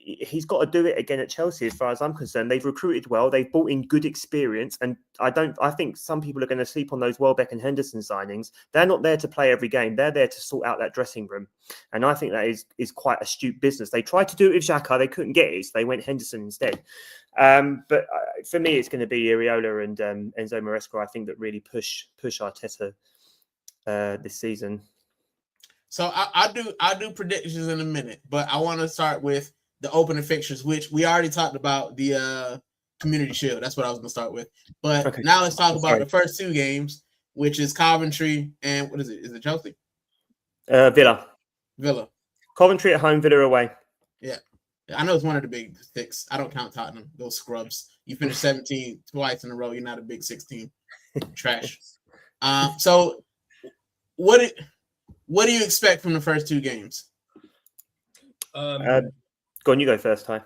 S3: he's got to do it again at Chelsea. As far as I'm concerned, they've recruited well, they've brought in good experience, and I think some people are going to sleep on those Welbeck and Henderson signings. They're not there to play every game, they're there to sort out that dressing room, and I think that is quite astute business. They tried to do it with Xhaka, they couldn't get it, so they went Henderson instead. But for me, it's going to be Iriola and Enzo Maresca, I think, that really push Arteta this season.
S1: So I'll do predictions in a minute, but I want to start with the opening fixtures, which we already talked about, the Community Shield. That's what I was going to start with. But okay, now let's talk about the first two games, which is Coventry and what is it? Is it Chelsea?
S3: Villa.
S1: Coventry
S3: at home, Villa away.
S1: Yeah. I know it's one of the big six. I don't count Tottenham, those scrubs. You finished 17 twice in a row. You're not a big 16. Trash. So what do you expect from the first two games?
S3: Go on, you go first, Ty.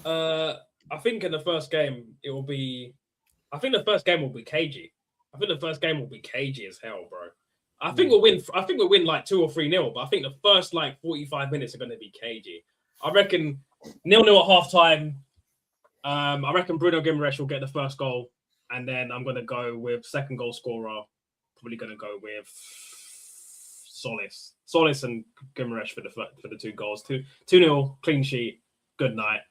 S2: I think in the first game will be cagey. I think the first game will be cagey as hell, bro. I think we'll win like 2 or 3-0, but I think the first like 45 minutes are going to be cagey. I reckon 0-0 at half time. I reckon Bruno Guimaraes will get the first goal, and then I'm going to go with second goal scorer. Probably going to go with Solis and Guimaraes for the 2 goals. 2-0 clean sheet. Good night.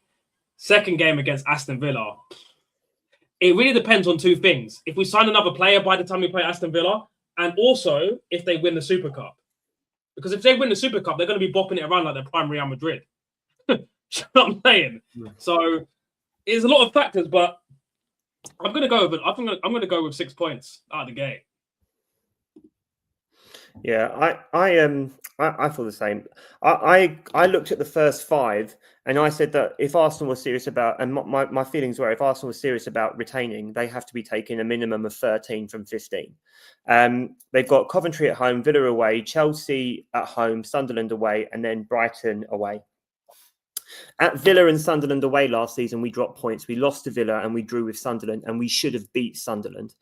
S2: Second game against Aston Villa. It really depends on 2 things. If we sign another player by the time we play Aston Villa, and also if they win the Super Cup. Because if they win the Super Cup, they're going to be bopping it around like their prime Real Madrid. You know what I'm saying? Yeah. So it's a lot of factors, but I'm going to go with I'm going to go with 6 points out of the gate.
S3: Yeah, I feel the same. I looked at the first 5 and I said that if Arsenal was serious about, and my feelings were, if Arsenal was serious about retaining, they have to be taking a minimum of 13 from 15. They've got Coventry at home, Villa away, Chelsea at home, Sunderland away, and then Brighton away. At Villa and Sunderland away last season, we dropped points. We lost to Villa and we drew with Sunderland, and we should have beat Sunderland.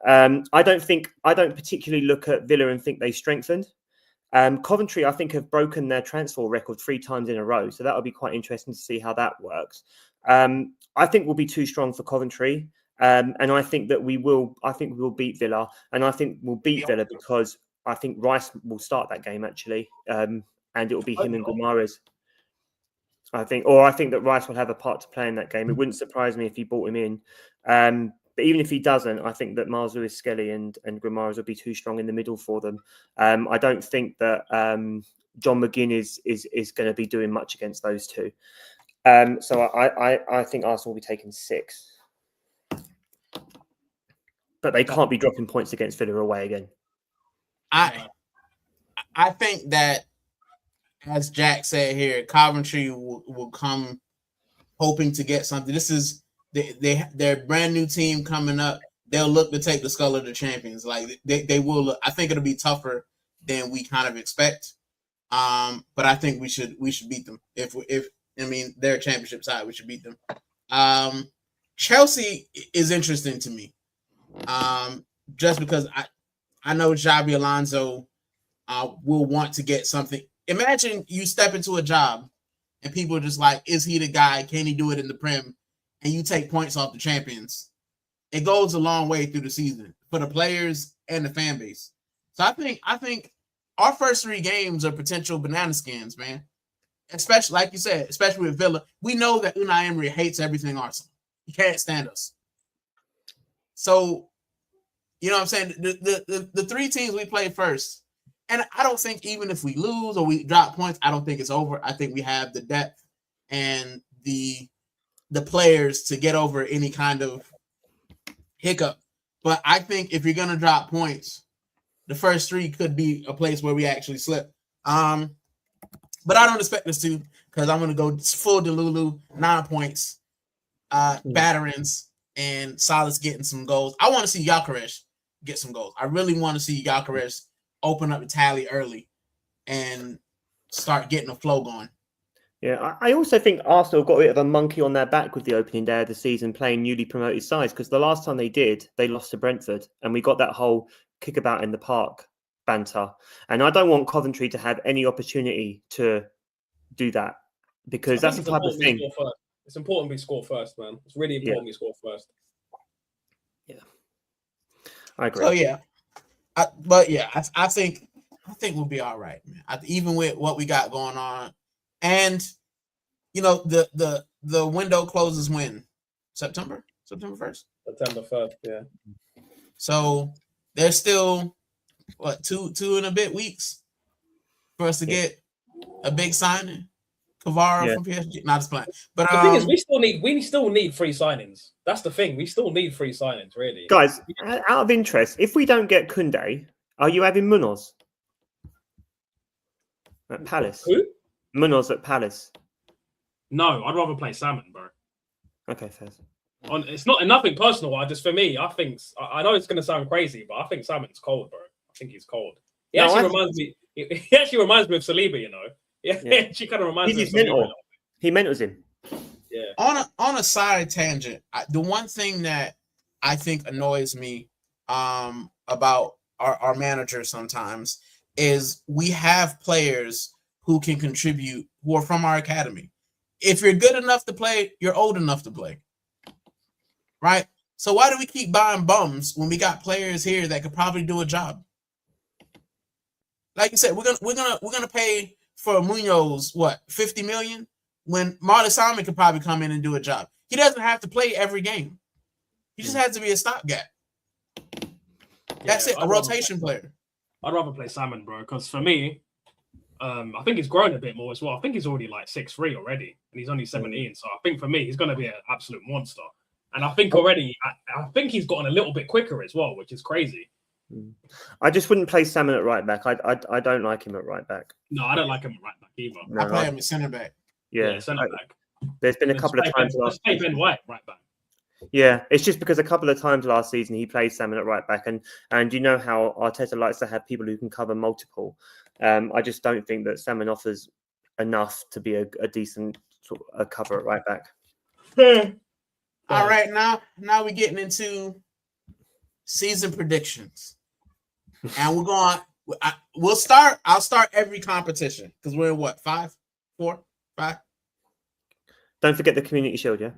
S3: I don't particularly look at Villa and think they strengthened. Coventry, I think, have broken their transfer record 3 times in a row, so that'll be quite interesting to see how that works. I think we'll be too strong for Coventry, and I think that we will. I think we will beat Villa, and I think we'll beat Villa because I think Rice will start that game actually, and it will be him and Guimaraes. I think that Rice will have a part to play in that game. It wouldn't surprise me if he brought him in. But even if he doesn't, I think that Miles Lewis-Skelly and Guimaraes will be too strong in the middle for them. I don't think that John McGinn is going to be doing much against those 2. So I think Arsenal will be taking 6. But they can't be dropping points against Villa away again.
S1: I think that, as Jack said here, Coventry will come hoping to get something. This is their brand new team coming up. They'll look to take the skull of the champions. Like they will look. I think it'll be tougher than we kind of expect. But I think we should beat them. If they're a championship side, we should beat them. Chelsea is interesting to me. Just because I know Xabi Alonso will want to get something. Imagine you step into a job and people are just like, is he the guy? Can he do it in the Prem? And you take points off the champions. It goes a long way through the season for the players and the fan base. So I think our first 3 games are potential banana skins, man. Especially, like you said, especially with Villa. We know that Unai Emery hates everything Arsenal. He can't stand us. So, you know what I'm saying? The 3 teams we play first, and I don't think even if we lose or we drop points, I don't think it's over. I think we have the depth and the players to get over any kind of hiccup. But I think if you're going to drop points, the first 3 could be a place where we actually slip. But I don't expect us to, because I'm going to go full Delulu, 9 points, batterings, and Salas getting some goals. I want to see Gyökeres get some goals. I really want to see Gyökeres open up the tally early and start getting the flow going.
S3: Yeah, I also think Arsenal got a bit of a monkey on their back with the opening day of the season playing newly promoted sides, because the last time they did, they lost to Brentford, and we got that whole kickabout in the park banter. And I don't want Coventry to have any opportunity to do that, because that's the type of thing.
S2: It's important we score first, man. It's really important we score first.
S3: Yeah, I agree.
S1: So yeah, I think we'll be all right, man. Even with what we got going on. And you know, the window closes when? September 1st?
S2: September 1st, yeah.
S1: So there's still two and a bit weeks for us to get a big signing. Kvara from PSG. Not just playing. But
S2: the thing is, we still need 3 signings. That's the thing. We still need 3 signings, really.
S3: Guys, out of interest, if we don't get Koundé, are you having Munoz at Palace?
S2: Who?
S3: Munoz at Palace.
S2: No, I'd rather play Salmon, bro.
S3: Okay, fair.
S2: It's nothing personal. I know it's gonna sound crazy, but I think Salmon's cold, bro. I think he's cold. He actually reminds me of Saliba, you know. Yeah, she kind of reminds me of Saliba.
S3: He mentors him.
S2: Yeah.
S1: On a side tangent, the one thing that I think annoys me about our manager sometimes is we have players who can contribute, who are from our academy. If you're good enough to play, you're old enough to play. Right? So why do we keep buying bums when we got players here that could probably do a job? Like you said, we're gonna pay for Munoz, what, 50 million? When Marlon Simon could probably come in and do a job. He doesn't have to play every game. He just has to be a stopgap. That's it, a rotation player.
S2: I'd rather play Salmon, bro, because for me, I think he's grown a bit more as well. I think he's already like 6'3" already, and he's only 17. So I think for me, he's going to be an absolute monster. And I think already, I think he's gotten a little bit quicker as well, which is crazy.
S3: I just wouldn't play Salmon at right back. I don't like him at right back.
S2: No, I don't like him at right back either.
S1: I play him at centre back.
S3: Yeah,
S2: centre back.
S3: There's been a couple of times
S2: last season. Ben White right back.
S3: Yeah, it's just because a couple of times last season he played Salmon at right back, and you know how Arteta likes to have people who can cover multiple. I just don't think that Salmon offers enough to be a decent sort of a cover at right back.
S1: All right, now we're getting into season predictions, and we're going. I'll start every competition because we're in what, 5, 4, 5.
S3: Don't forget the Community Shield, yeah.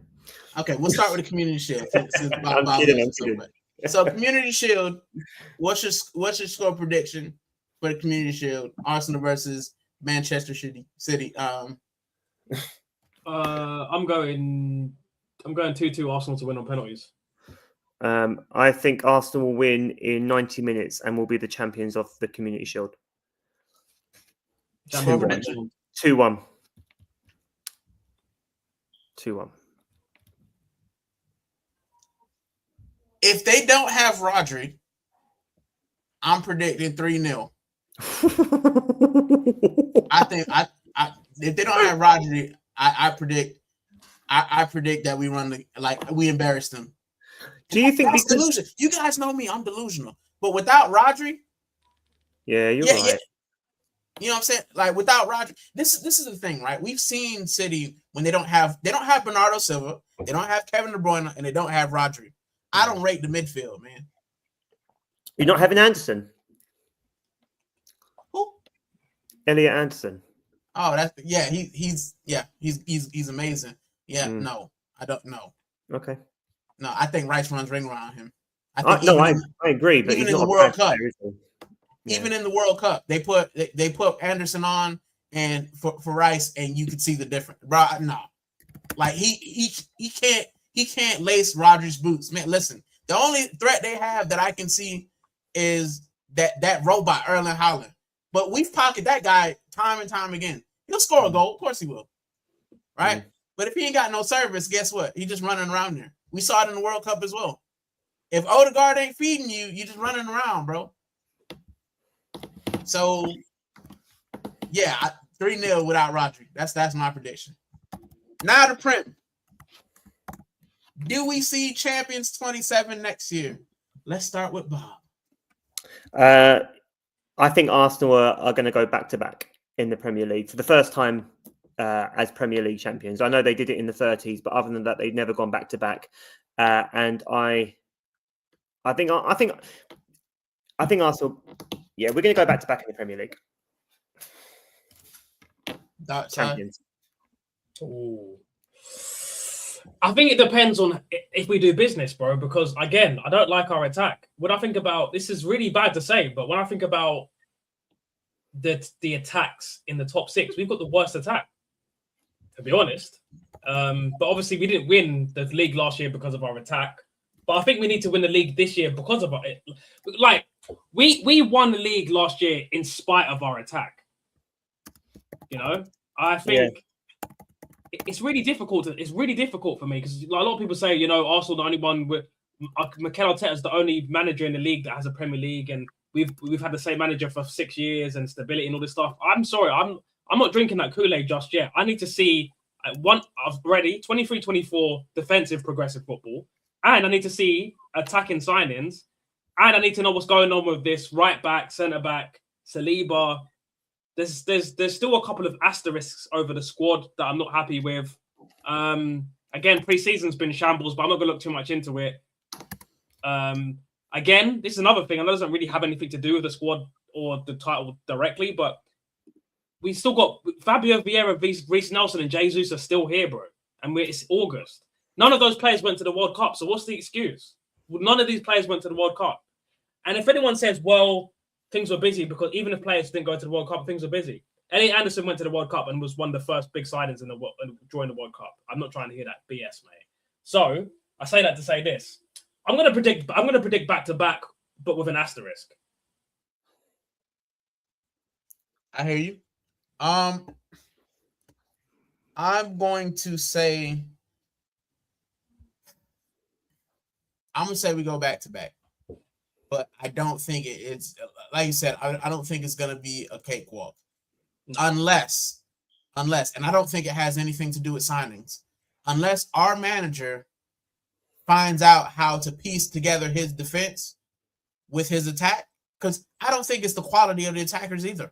S1: Okay, we'll start with the Community Shield.
S3: I'm kidding.
S1: So Community Shield, what's your score prediction for the Community Shield? Arsenal versus Manchester City.
S2: I'm going 2-2 Arsenal to win on penalties.
S3: I think Arsenal will win in 90 minutes and will be the champions of the Community Shield. 2-1. 2-1.
S1: If they don't have Rodri, I'm predicting 3-0. I think if they don't have Rodri, I predict that we we embarrass them.
S3: Do you think
S1: that's delusion? You guys know me, I'm delusional. But without Rodri,
S3: you're right.
S1: Yeah. You know what I'm saying? Like without Rodri, this is the thing, right? We've seen City when they don't have Bernardo Silva, they don't have Kevin De Bruyne, and they don't have Rodri. I don't rate the midfield, man.
S3: You're not having Anderson?
S1: Who?
S3: Elliot Anderson.
S1: Oh, he's amazing. Yeah,
S3: Mm.
S1: no, I don't know.
S3: Okay.
S1: No, I think Rice runs ring around him. I
S3: agree, but
S1: even
S3: he's
S1: in
S3: not
S1: the
S3: a
S1: World
S3: bad
S1: Cup,
S3: player, is he? Yeah.
S1: even in the World Cup, they put Anderson on and for Rice, and you could see the difference. Bro, no, like he can't lace Rodgers' boots. Man, listen, the only threat they have that I can see is that robot Erling Haaland. But we've pocketed that guy time and time again. He'll score a goal, of course he will, right?
S3: Mm.
S1: But if he ain't got no service, guess what? He's just running around there. We saw it in the World Cup as well. If Odegaard ain't feeding you, you just running around, bro. So, yeah, 3-0 without Rodri. That's my prediction. Now the Prem. Do we see Champions 27 next year? Let's start with Bob.
S3: I think Arsenal are going to go back-to-back in the Premier League for the first time as Premier League champions. I know they did it in the 30s, but other than that, they've never gone back-to-back. And I think Arsenal. Yeah, we're going to go back-to-back in the Premier League. Champions.
S2: Ooh. I think it depends on if we do business, bro, because again, I don't like our attack. When I think about, this is really bad to say, but when I think about the attacks in the top 6, we've got the worst attack, to be honest. But obviously we didn't win the league last year because of our attack. But I think we need to win the league this year because of it. Like, we won the league last year in spite of our attack. You know? I think it's really difficult. It's really difficult for me because a lot of people say, you know, Arsenal the only one with Mikel Arteta is the only manager in the league that has a Premier League, and we've had the same manager for 6 years and stability and all this stuff. I'm sorry, I'm not drinking that Kool-Aid just yet. I need to see I've already 23-24 defensive progressive football, and I need to see attacking signings, and I need to know what's going on with this right back, centre back, Saliba. There's still a couple of asterisks over the squad that I'm not happy with. Again, pre-season's been shambles, but I'm not going to look too much into it. Again, this is another thing. I know it doesn't really have anything to do with the squad or the title directly, but we still got Fabio Vieira, Reece Nelson, and Jesus are still here, bro. And it's August. None of those players went to the World Cup, so what's the excuse? None of these players went to the World Cup. And if anyone says, well, things were busy, because even if players didn't go to the World Cup, things were busy. Elliot Anderson went to the World Cup and was one of the first big signings during the World Cup. I'm not trying to hear that BS, mate. So I say that to say this: I'm going to predict back to back, but with an asterisk.
S1: I hear you. I'm going to say we go back to back. But I don't think it's like you said. I don't think it's going to be a cakewalk, unless, and I don't think it has anything to do with signings, unless our manager finds out how to piece together his defense with his attack. Because I don't think it's the quality of the attackers either,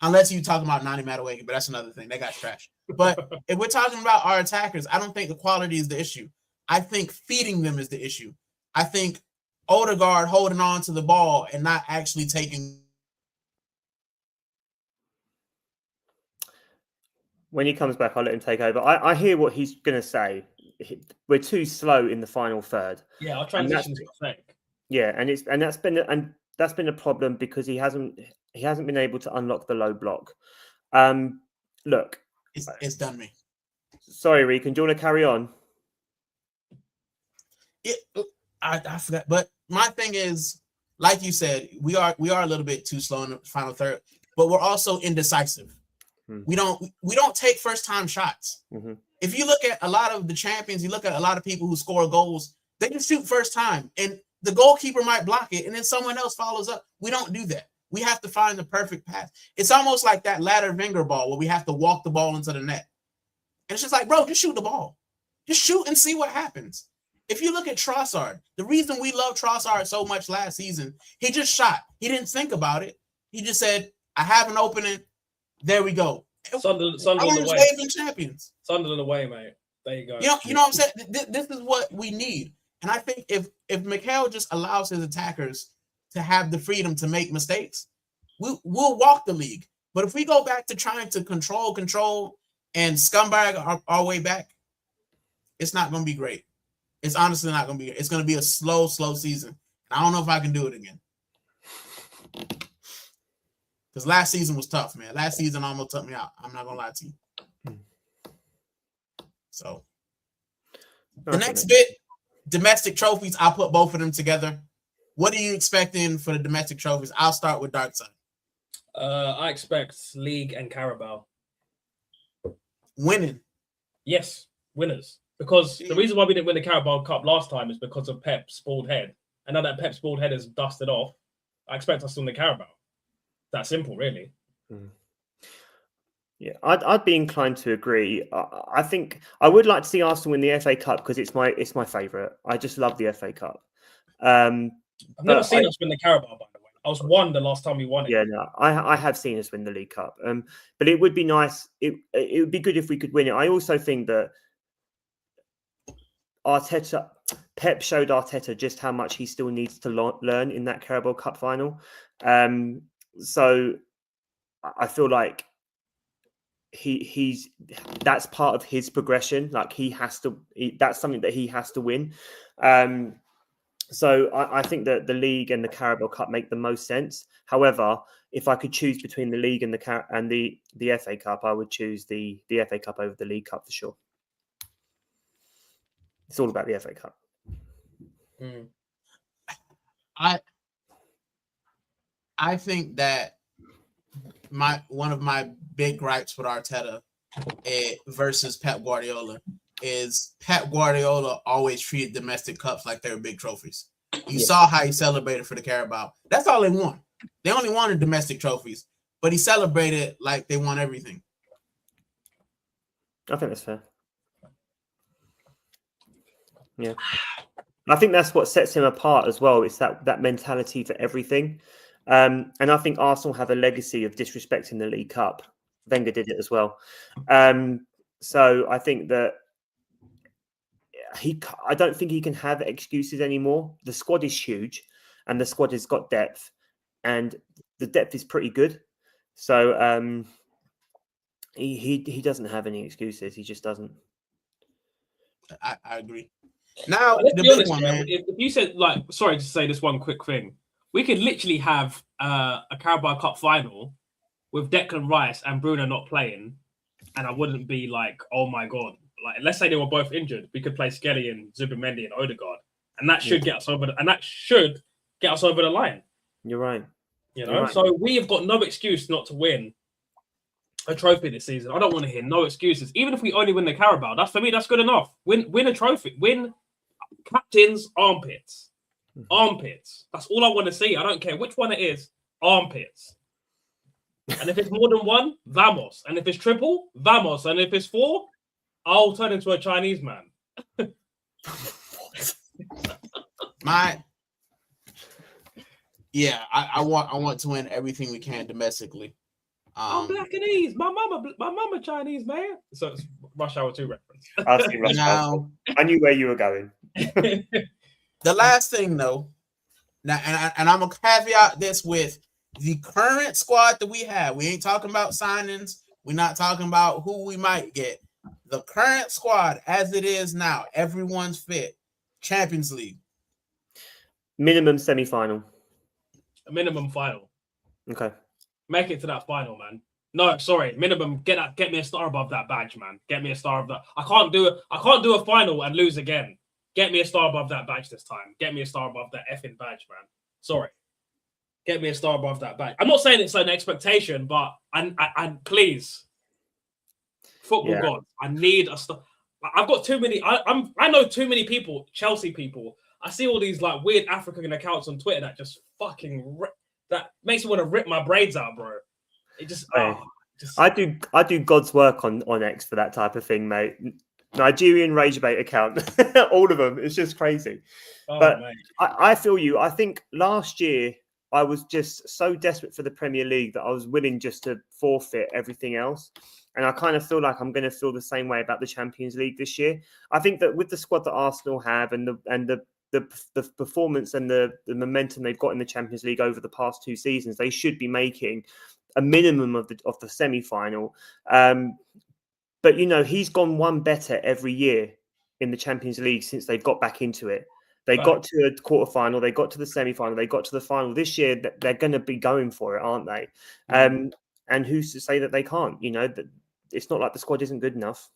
S1: unless you talking about Nani Madueke, but that's another thing. They got trash. But if we're talking about our attackers, I don't think the quality is the issue. I think feeding them is the issue. I think Odegaard holding on to the ball and not actually taking.
S3: When he comes back, I'll let him take over. I hear what he's going to say. We're too slow in the final third.
S2: Yeah, our transition's pathetic.
S3: Yeah, and that's been a problem because he hasn't been able to unlock the low block. Look,
S1: it's done me.
S3: Sorry, Rican. Do you want to carry on?
S1: I forgot, but my thing is, like you said, we are a little bit too slow in the final third, but we're also indecisive. We don't take first time shots. Mm-hmm. If you look at a lot of the champions, you look at a lot of people who score goals, they can shoot first time, and the goalkeeper might block it, and then someone else follows up. We don't do that. We have to find the perfect pass. It's almost like that ladder Wenger ball where we have to walk the ball into the net. And it's just like, bro, just shoot the ball. Just shoot and see what happens. If you look at Trossard, the reason we love Trossard so much last season, he just shot. He didn't think about it. He just said, I have an opening. There we go.
S2: Sunderland away.
S1: Champions.
S2: Sunderland away, mate. There you go.
S1: You know what I'm saying? This is what we need. And I think if Mikel just allows his attackers to have the freedom to make mistakes, we'll walk the league. But if we go back to trying to control, and scumbag our way back, it's not going to be great. It's honestly not going to be. It's going to be a slow season. And I don't know if I can do it again. Because last season was tough, man. Last season almost took me out. I'm not going to lie to you. So the next bit, domestic trophies, I'll put both of them together. What are you expecting for the domestic trophies? I'll start with Darkside.
S2: I expect League and Carabao.
S1: Winning.
S2: Yes, winners. Because the reason why we didn't win the Carabao Cup last time is because of Pep's bald head. And now that Pep's bald head is dusted off, I expect us to win the Carabao. That simple, really.
S3: Yeah, I'd be inclined to agree. I think I would like to see Arsenal win the FA Cup because it's my favourite. I just love the FA Cup.
S2: I've never seen us win the Carabao, by the way. I was one the last time we won it.
S3: Yeah, no, I have seen us win the League Cup. But it would be nice. It would be good if we could win it. I also think that Pep showed Arteta just how much he still needs to learn in that Carabao Cup final. So I feel like that's part of his progression. Like that's something that he has to win. So I think that the League and the Carabao Cup make the most sense. However, if I could choose between the League and the FA Cup, I would choose the FA Cup over the League Cup for sure. It's all about the FA Cup.
S1: I think that one of my big gripes with Arteta versus Pep Guardiola is Pep Guardiola always treated domestic cups like they were big trophies. You saw how he celebrated for the Carabao. That's all they won. They only wanted domestic trophies, but he celebrated like they won everything.
S3: I think that's fair. Yeah. I think that's what sets him apart as well. It's that mentality for everything. And I think Arsenal have a legacy of disrespecting the League Cup. Wenger did it as well. So I think that I don't think he can have excuses anymore. The squad is huge and the squad has got depth and the depth is pretty good. So he doesn't have any excuses. He just doesn't.
S1: I agree. Now,
S2: let's
S1: the
S2: be
S1: big
S2: honest,
S1: one, man.
S2: If you said, sorry to say this one quick thing, we could literally have a Carabao Cup final with Declan Rice and Bruno not playing, and I wouldn't be like, oh my god. Like, let's say they were both injured, we could play Skelly and Zubimendi and Odegaard, and that should get us over. And that should get us over the line.
S3: You're right.
S2: You know, so we have got no excuse not to win a trophy this season. I don't want to hear no excuses. Even if we only win the Carabao, that's for me. That's good enough. Win a trophy. Win captain's armpits. Armpits. That's all I want to see. I don't care which one it is. Armpits. And if it's more than one, vamos. And if it's triple, vamos. And if it's 4, I'll turn into a Chinese man.
S1: I want to win everything we can domestically.
S2: I'm Blackanese. My mama Chinese, man. So it's Rush Hour 2 reference.
S3: I've seen Rush Hour 2. I knew where you were going.
S1: The last thing, though, now, and I'm gonna caveat this with the current squad that we have. We ain't talking about signings. We're not talking about who we might get. The current squad, as it is now, everyone's fit. Champions League.
S3: Minimum semi-final.
S2: A minimum final.
S3: Okay.
S2: Make it to that final, man. No, sorry, minimum. Get me a star above that badge, man. Get me a star above that. I can't do a final and lose again. Get me a star above that badge this time. Get me a star above that effing badge, man. Sorry. Get me a star above that badge. I'm not saying it's an expectation, but I please, football god, I need a star. I've got too many. I know too many people, Chelsea people. I see all these like weird African accounts on Twitter that just fucking that makes me want to rip my braids out, bro. It just,
S3: I do God's work on X for that type of thing, mate. Nigerian Ragebait account, all of them. It's just crazy. But I feel you. I think last year I was just so desperate for the Premier League that I was willing just to forfeit everything else. And I kind of feel like I'm going to feel the same way about the Champions League this year. I think that with the squad that Arsenal have and the performance and the momentum they've got in the Champions League over the past 2 seasons, they should be making a minimum of the semi-final. But he's gone one better every year in the Champions League since they've got back into it. They got to a quarterfinal, they got to the semi-final, they got to the final. This year, they're going to be going for it, aren't they? And who's to say that they can't? That it's not like the squad isn't good enough.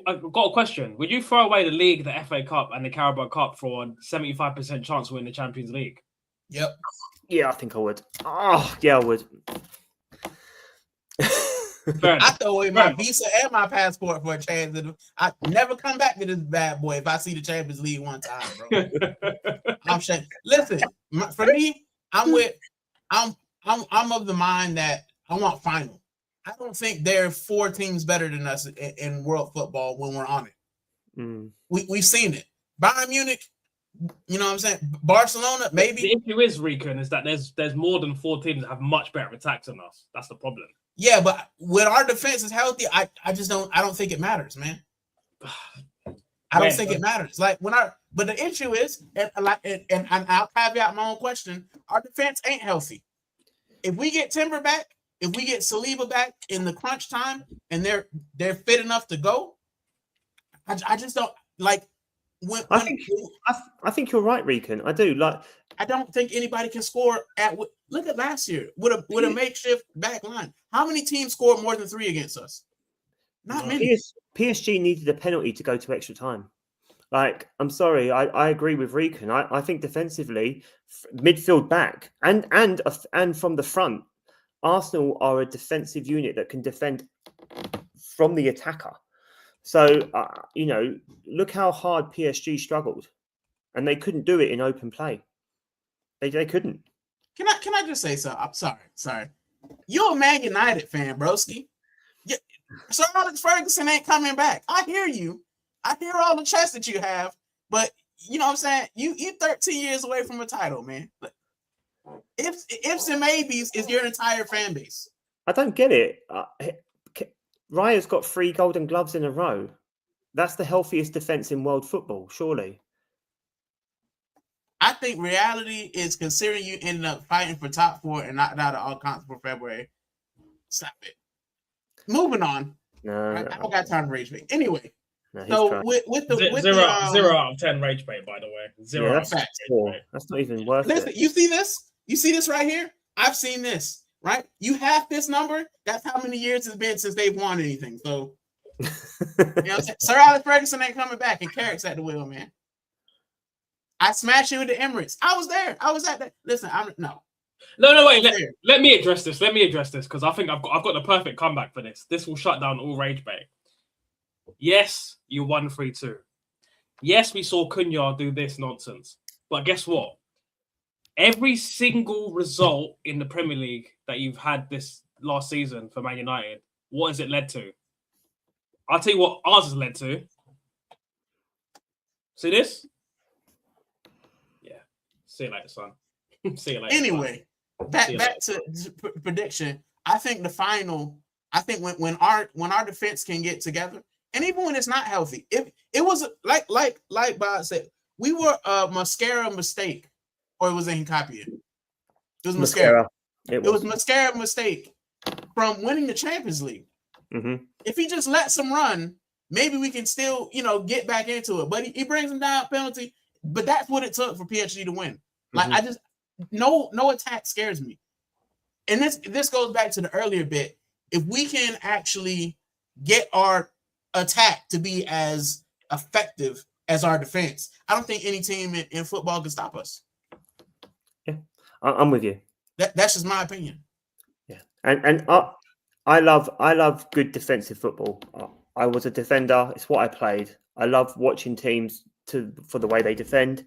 S2: I've got a question. Would you throw away the league, the FA Cup, and the Carabao Cup for a 75% chance to win the Champions League?
S1: Yep.
S3: Yeah, I think I would. Oh, yeah, I would.
S1: I throw away my visa and my passport for a chance. I never come back to this bad boy if I see the Champions League one time, bro. I'm saying, listen, for me, I'm of the mind that I want final. I don't think there are 4 teams better than us in world football when we're on it. We've seen it. Bayern Munich, you know what I'm saying? Barcelona, maybe.
S2: The issue is, Rican, is that there's more than 4 teams that have much better attacks than us. That's the problem.
S1: Yeah, but when our defense is healthy, I don't think it matters, man. I don't think it matters. Like but the issue is, and I'll caveat my own question, our defense ain't healthy. If we get Timber back, if we get Saliba back in the crunch time and they're fit enough to go, I just don't like
S3: I think you're right, Rican. I do.
S1: I don't think anybody can score look at last year with a makeshift back line. How many teams scored more than 3 against us? Not many.
S3: PSG needed a penalty to go to extra time. Like, I'm sorry, I agree with Rican. I think defensively, midfield back and from the front, Arsenal are a defensive unit that can defend from the attacker. So, look how hard PSG struggled, and they couldn't do it in open play. They couldn't.
S1: Can I just say something? I'm sorry. You're a Man United fan, broski. Sir Alex Ferguson ain't coming back. I hear you. I hear all the chest that you have, but you know what I'm saying? You 13 years away from a title, man. Ifs and maybes is your entire fan base.
S3: I don't get it. Raya's got 3 golden gloves in a row. That's the healthiest defense in world football, surely.
S1: I think reality is considering you ended up fighting for top 4 and knocked out of all conference for February. Stop it. Moving on.
S3: No,
S1: I don't got time to rage bait. Anyway,
S3: so
S1: with the
S2: 0 out of 10 rage bait, by the way. 0 out of 10.
S3: That's not even worth
S1: it.
S3: it.
S1: You see this? You see this right here? I've seen this. Right? You have this number. That's how many years it's been since they've won anything. So, you know what I'm saying? Sir Alex Ferguson ain't coming back, and Carrick's at the wheel, man. I smashed you with the Emirates. I was there. I was at that. Listen, no.
S2: Wait. Let me address this. Because I think I've got the perfect comeback for this. This will shut down all rage bait. Yes, you won 3-2. Yes, we saw Cunha do this nonsense. But guess what? Every single result in the Premier League that you've had this last season for Man United, what has it led to? I'll tell you what ours has led to. See this? Yeah. See you later, son. See you later.
S1: Anyway, back to prediction. I think the final. I think when our defense can get together, and even when it's not healthy, if it was like Bob said, we were a mascara mistake. Or it was Hincapie. It was mascara. It was mascara mistake from winning the Champions League.
S3: Mm-hmm.
S1: If he just lets him run, maybe we can still, get back into it. But he brings him down, penalty. But that's what it took for PSG to win. Like no attack scares me. And this goes back to the earlier bit. If we can actually get our attack to be as effective as our defense, I don't think any team in football can stop us.
S3: I'm with you.
S1: That's just my opinion.
S3: Yeah, and I love good defensive football. I was a defender. It's what I played. I love watching teams for the way they defend,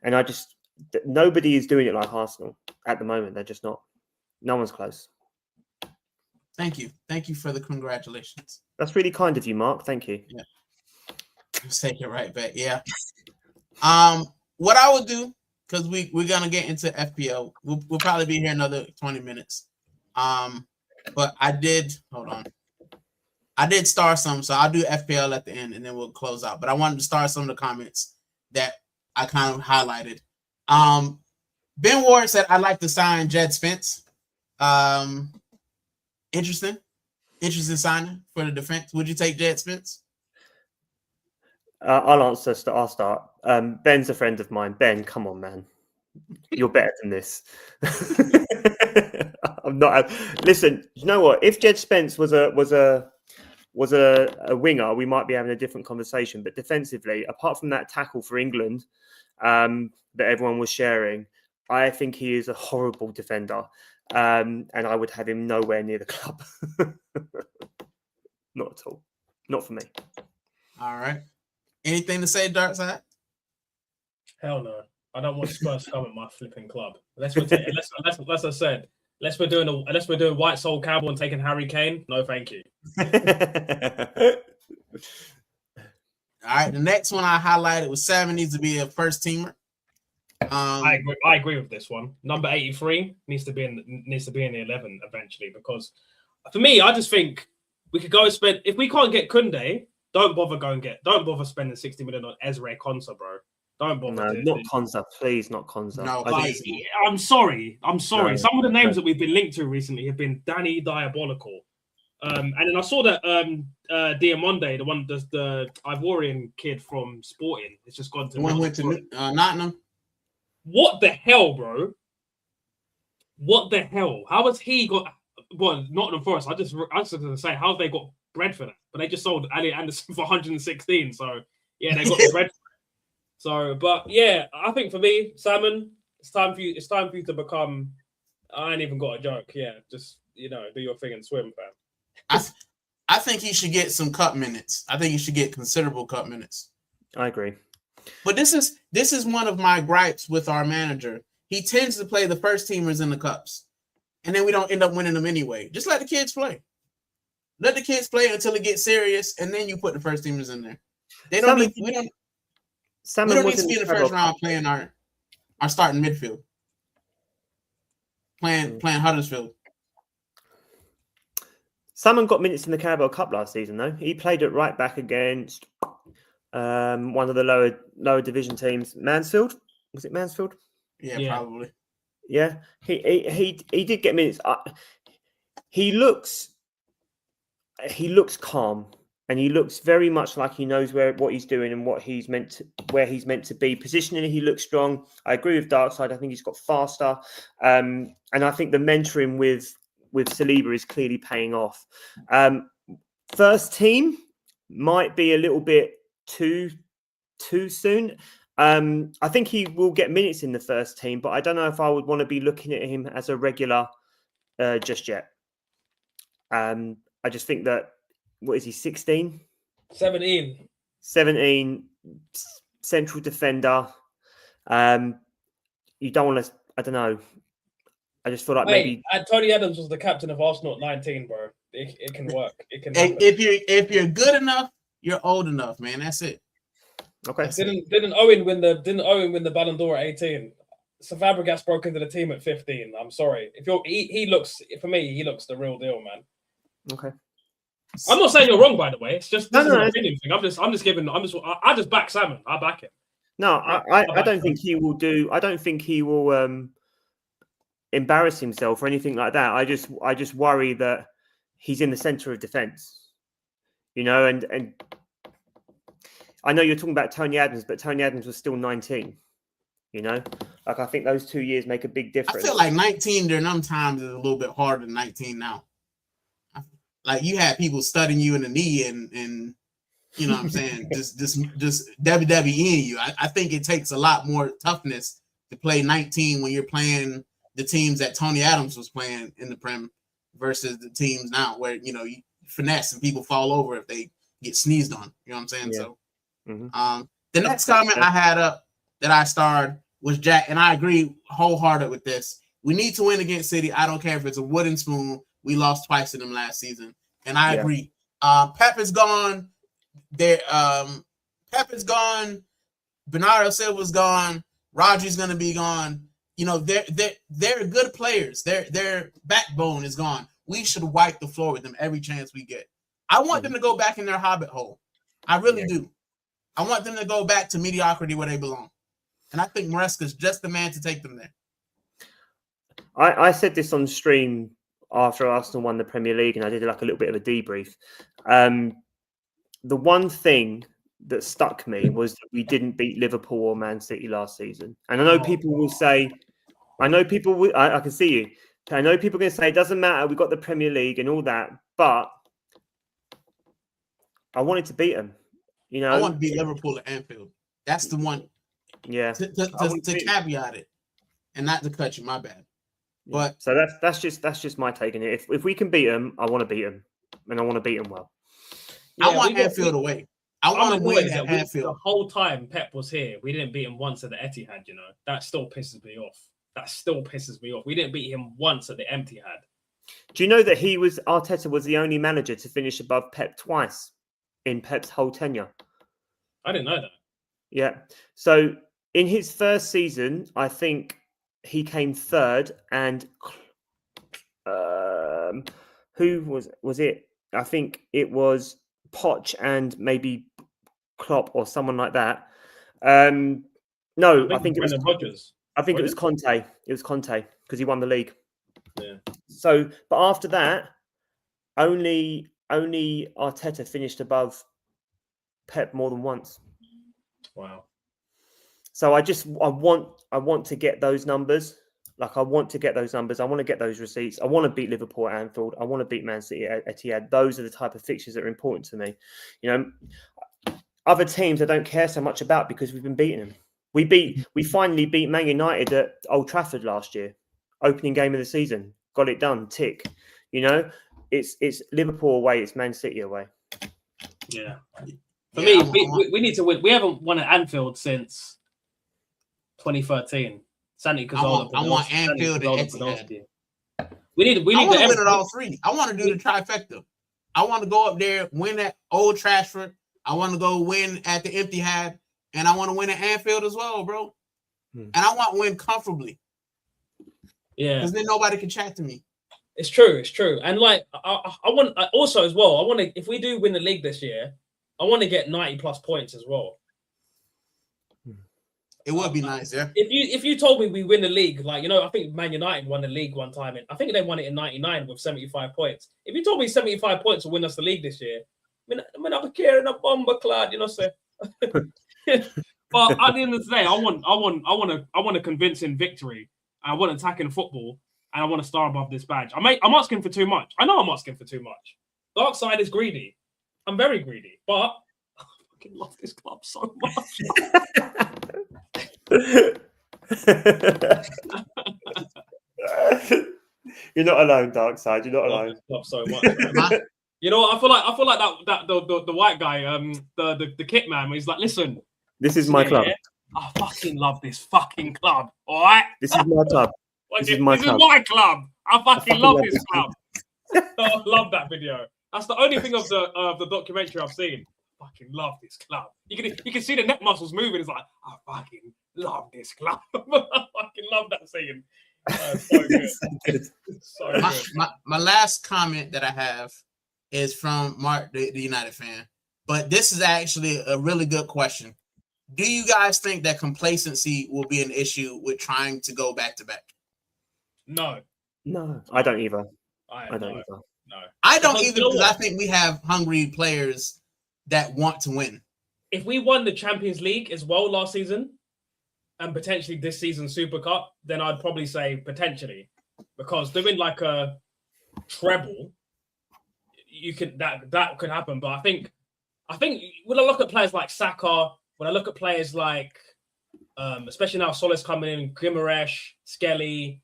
S3: and nobody is doing it like Arsenal at the moment. They're just not. No one's close.
S1: Thank you for the congratulations.
S3: That's really kind of you, Mark. Thank you.
S1: Yeah, let's take it right back. Yeah. What I would do. Because we're gonna get into FPL. We'll probably be here another 20 minutes. But I did start some, so I'll do FPL at the end and then we'll close out. But I wanted to start some of the comments that I kind of highlighted. Ben Ward said I'd like to sign Jed Spence. Interesting signing for the defense. Would you take Jed Spence?
S3: I'll answer. I'll start. Ben's a friend of mine. Ben, come on, man. You're better than this. I'm not. Listen, you know what? If Jed Spence was a winger, we might be having a different conversation. But defensively, apart from that tackle for England that everyone was sharing, I think he is a horrible defender, and I would have him nowhere near the club. Not at all. Not for me.
S1: All right. Anything to say, Darkside?
S2: Hell no. I don't want Spurs to come at my flipping club. Unless I said, unless we're doing White Soul Cowboy and taking Harry Kane. No, thank you.
S1: All right. The next one I highlighted was Salmon needs to be a first teamer.
S2: I agree with this one. Number 83 needs to be in the 11 eventually, because for me, I just think we could go and spend, if we can't get Koundé, don't bother spending 60 million on Ezra Konsa, bro. Don't bother.
S3: No, not Konsa, please, not Konsa.
S1: No,
S2: I'm sorry.
S3: No.
S2: Some of the names that we've been linked to recently have been Danny Diabolical. And then I saw that Diamonde, the one, the Ivorian kid from Sporting, it's just gone to.
S1: The one went to Nottingham.
S2: What the hell, bro? What the hell? How has he got? Well, Nottingham Forest. I was just going to say, how have they got bread for that? But they just sold Ali Anderson for 116. So yeah, they got the bread. So, but yeah, I think for me, Salmon, it's time for you to become. I ain't even got a joke. Yeah, just do your thing and swim, fam.
S1: I think he should get some cup minutes. I think he should get considerable cup minutes.
S3: I agree.
S1: But this is one of my gripes with our manager. He tends to play the first teamers in the cups, and then we don't end up winning them anyway. Just let the kids play. Let the kids play until it gets serious, and then you put the first teamers in there. We don't need to be in the first round playing our starting midfield. Playing Huddersfield.
S3: Salmon got minutes in the Carabao Cup last season, though. He played at right back against one of the lower division teams, Mansfield. Was it Mansfield?
S1: Yeah, probably.
S3: Yeah, he did get minutes. He looks calm, and he looks very much like he knows what he's doing and where he's meant to be. Positionally, he looks strong. I agree with Darkside. I think he's got faster, and I think the mentoring with Saliba is clearly paying off. First team might be a little bit too soon. I think he will get minutes in the first team, but I don't know if I would want to be looking at him as a regular just yet. I just think that, what is he, 16?
S2: 17,
S3: central defender. You don't want to, I don't know. I just feel like maybe
S2: Tony Adams was the captain of Arsenal at 19, bro. It can work. It can.
S1: If you're good enough, you're old enough, man. That's it.
S3: Okay.
S2: Didn't Owen win the Ballon d'Or at 18? So Fabregas broke into the team at 15. I'm sorry. He looks the real deal, man.
S3: Okay.
S2: I'm not saying you're wrong, by the way. It's just an
S3: No.
S2: opinion thing. I just back Salmon. I back him.
S3: No, I don't think he will do. I don't think he will embarrass himself or anything like that. I just worry that he's in the center of defense, and I know you're talking about Tony Adams, but Tony Adams was still 19. Like, I think those 2 years make a big difference.
S1: I feel like 19 during them times is a little bit harder than 19 now. Like, you had people studying you in the knee and you know what I'm saying, just WWEing you. I think it takes a lot more toughness to play 19 when you're playing the teams that Tony Adams was playing in the Prem versus the teams now where, you finesse and people fall over if they get sneezed on. You know what I'm saying?
S3: Yeah.
S1: So
S3: Mm-hmm.
S1: the next comment I had up that I starred was Jack, and I agree wholehearted with this. We need to win against City. I don't care if it's a wooden spoon. We lost twice to them last season, and I agree. Pep is gone. Pep is gone. Bernardo Silva's gone. Rodri's going to be gone. They're good players. Their backbone is gone. We should wipe the floor with them every chance we get. I want them to go back in their hobbit hole. I really do. I want them to go back to mediocrity where they belong. And I think Maresca's just the man to take them there.
S3: I said this on stream after Arsenal won the Premier League, and I did like a little bit of a debrief. The one thing that stuck me was that we didn't beat Liverpool or Man City last season. And I know people will say, I can see you. I know people are going to say, it doesn't matter, we got the Premier League and all that, but I wanted to beat them. You know,
S1: I want to beat Liverpool at Anfield. That's the one.
S3: Yeah.
S1: To caveat it, and not to cut you, my bad. But
S3: so that's just my take on it. If we can beat them, I want to beat them, and I want to beat them well.
S1: I want Anfield away. I want to win at Anfield.
S2: The whole time Pep was here, we didn't beat him once at the Etihad. You know, that still pisses me off. We didn't beat him once at the Etihad.
S3: Do you know that Arteta was the only manager to finish above Pep twice in Pep's whole tenure?
S2: I didn't know that.
S3: Yeah. So in his first season, I think he came third, and who was it? I think it was Poch and maybe Klopp or someone like that. No, I think it was
S2: Rodgers.
S3: I think it was Conte. It was Conte because he won the league.
S2: Yeah.
S3: So, but after that, only Arteta finished above Pep more than once.
S2: Wow.
S3: So I want to get those numbers. Like I want to get those numbers. I want to get those receipts. I want to beat Liverpool at Anfield. I want to beat Man City at Etihad. Those are the type of fixtures that are important to me. You know, other teams I don't care so much about because we've been beating them. We finally beat Man United at Old Trafford last year, opening game of the season. Got it done. Tick. You know, it's Liverpool away. It's Man City away.
S2: Yeah. For me, we need to win. We haven't won at Anfield since 2013. Santi Cazorla.
S1: I want Anfield and Etihad.
S2: We need to win
S1: it all three. I want to do the trifecta. I want to go up there, win at Old Trafford. I want to go win at the Etihad, and I want to win at Anfield as well, bro. And I want to win comfortably.
S2: Yeah,
S1: because then nobody can chat to me.
S2: It's true. And like, I want also as well. I want to, if we do win the league this year, I want to get 90+ points as well.
S1: It would be nice, yeah.
S2: If you told me we win the league, like, you know, I think Man United won the league one time, and I think they won it in '99 with 75 points. If you told me 75 points will win us the league this year, I mean, I'm carrying a bomber clad, you know, so. But at the end of the day, I want a convincing victory. I want attacking football, and I want to star above this badge. I'm asking for too much. I know I'm asking for too much. Darkside is greedy. I'm very greedy, but I fucking love this club so much.
S3: You're not alone, Darkside. You're not alone.
S2: So much. You know, I feel like that the white guy, the kit man, he's like, listen,
S3: this is my club.
S2: I fucking love this fucking club. All right,
S3: this is my club.
S2: This is my club. I fucking love this club. I love that video. That's the only thing of the documentary I've seen. I fucking love this club. You can see the neck muscles moving. It's like, I fucking love this club. I fucking love that scene. So good. So good.
S1: My last comment that I have is from Mark, the United fan. But this is actually a really good question. Do you guys think that complacency will be an issue with trying to go back-to-back?
S2: No,
S3: I don't either.
S2: I don't either. No,
S1: I don't either because I think we have hungry players that want to win.
S2: If we won the Champions League as well last season and potentially this season Super Cup, then I'd probably say potentially, because doing like a treble, that could happen. But I think when I look at players like Saka, when I look at players like especially now Solis coming in, Guimaraes, Skelly,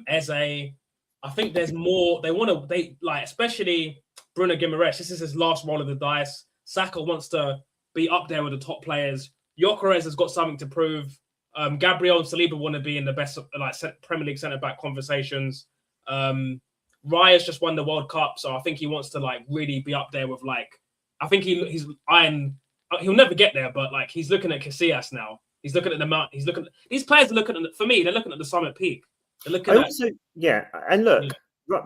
S2: Eze, I think there's more. They especially Bruno Guimaraes. This is his last roll of the dice. Saka wants to be up there with the top players. Gyökeres has got something to prove. Gabriel and Saliba want to be in the best Premier League centre back conversations. Raya's just won the World Cup, so I think he wants to really be up there with I think he's eyeing. He'll never get there, but he's looking at Casillas now. He's looking at the mount. These players are looking at. For me, they're looking at the summit peak. They're looking
S3: and look,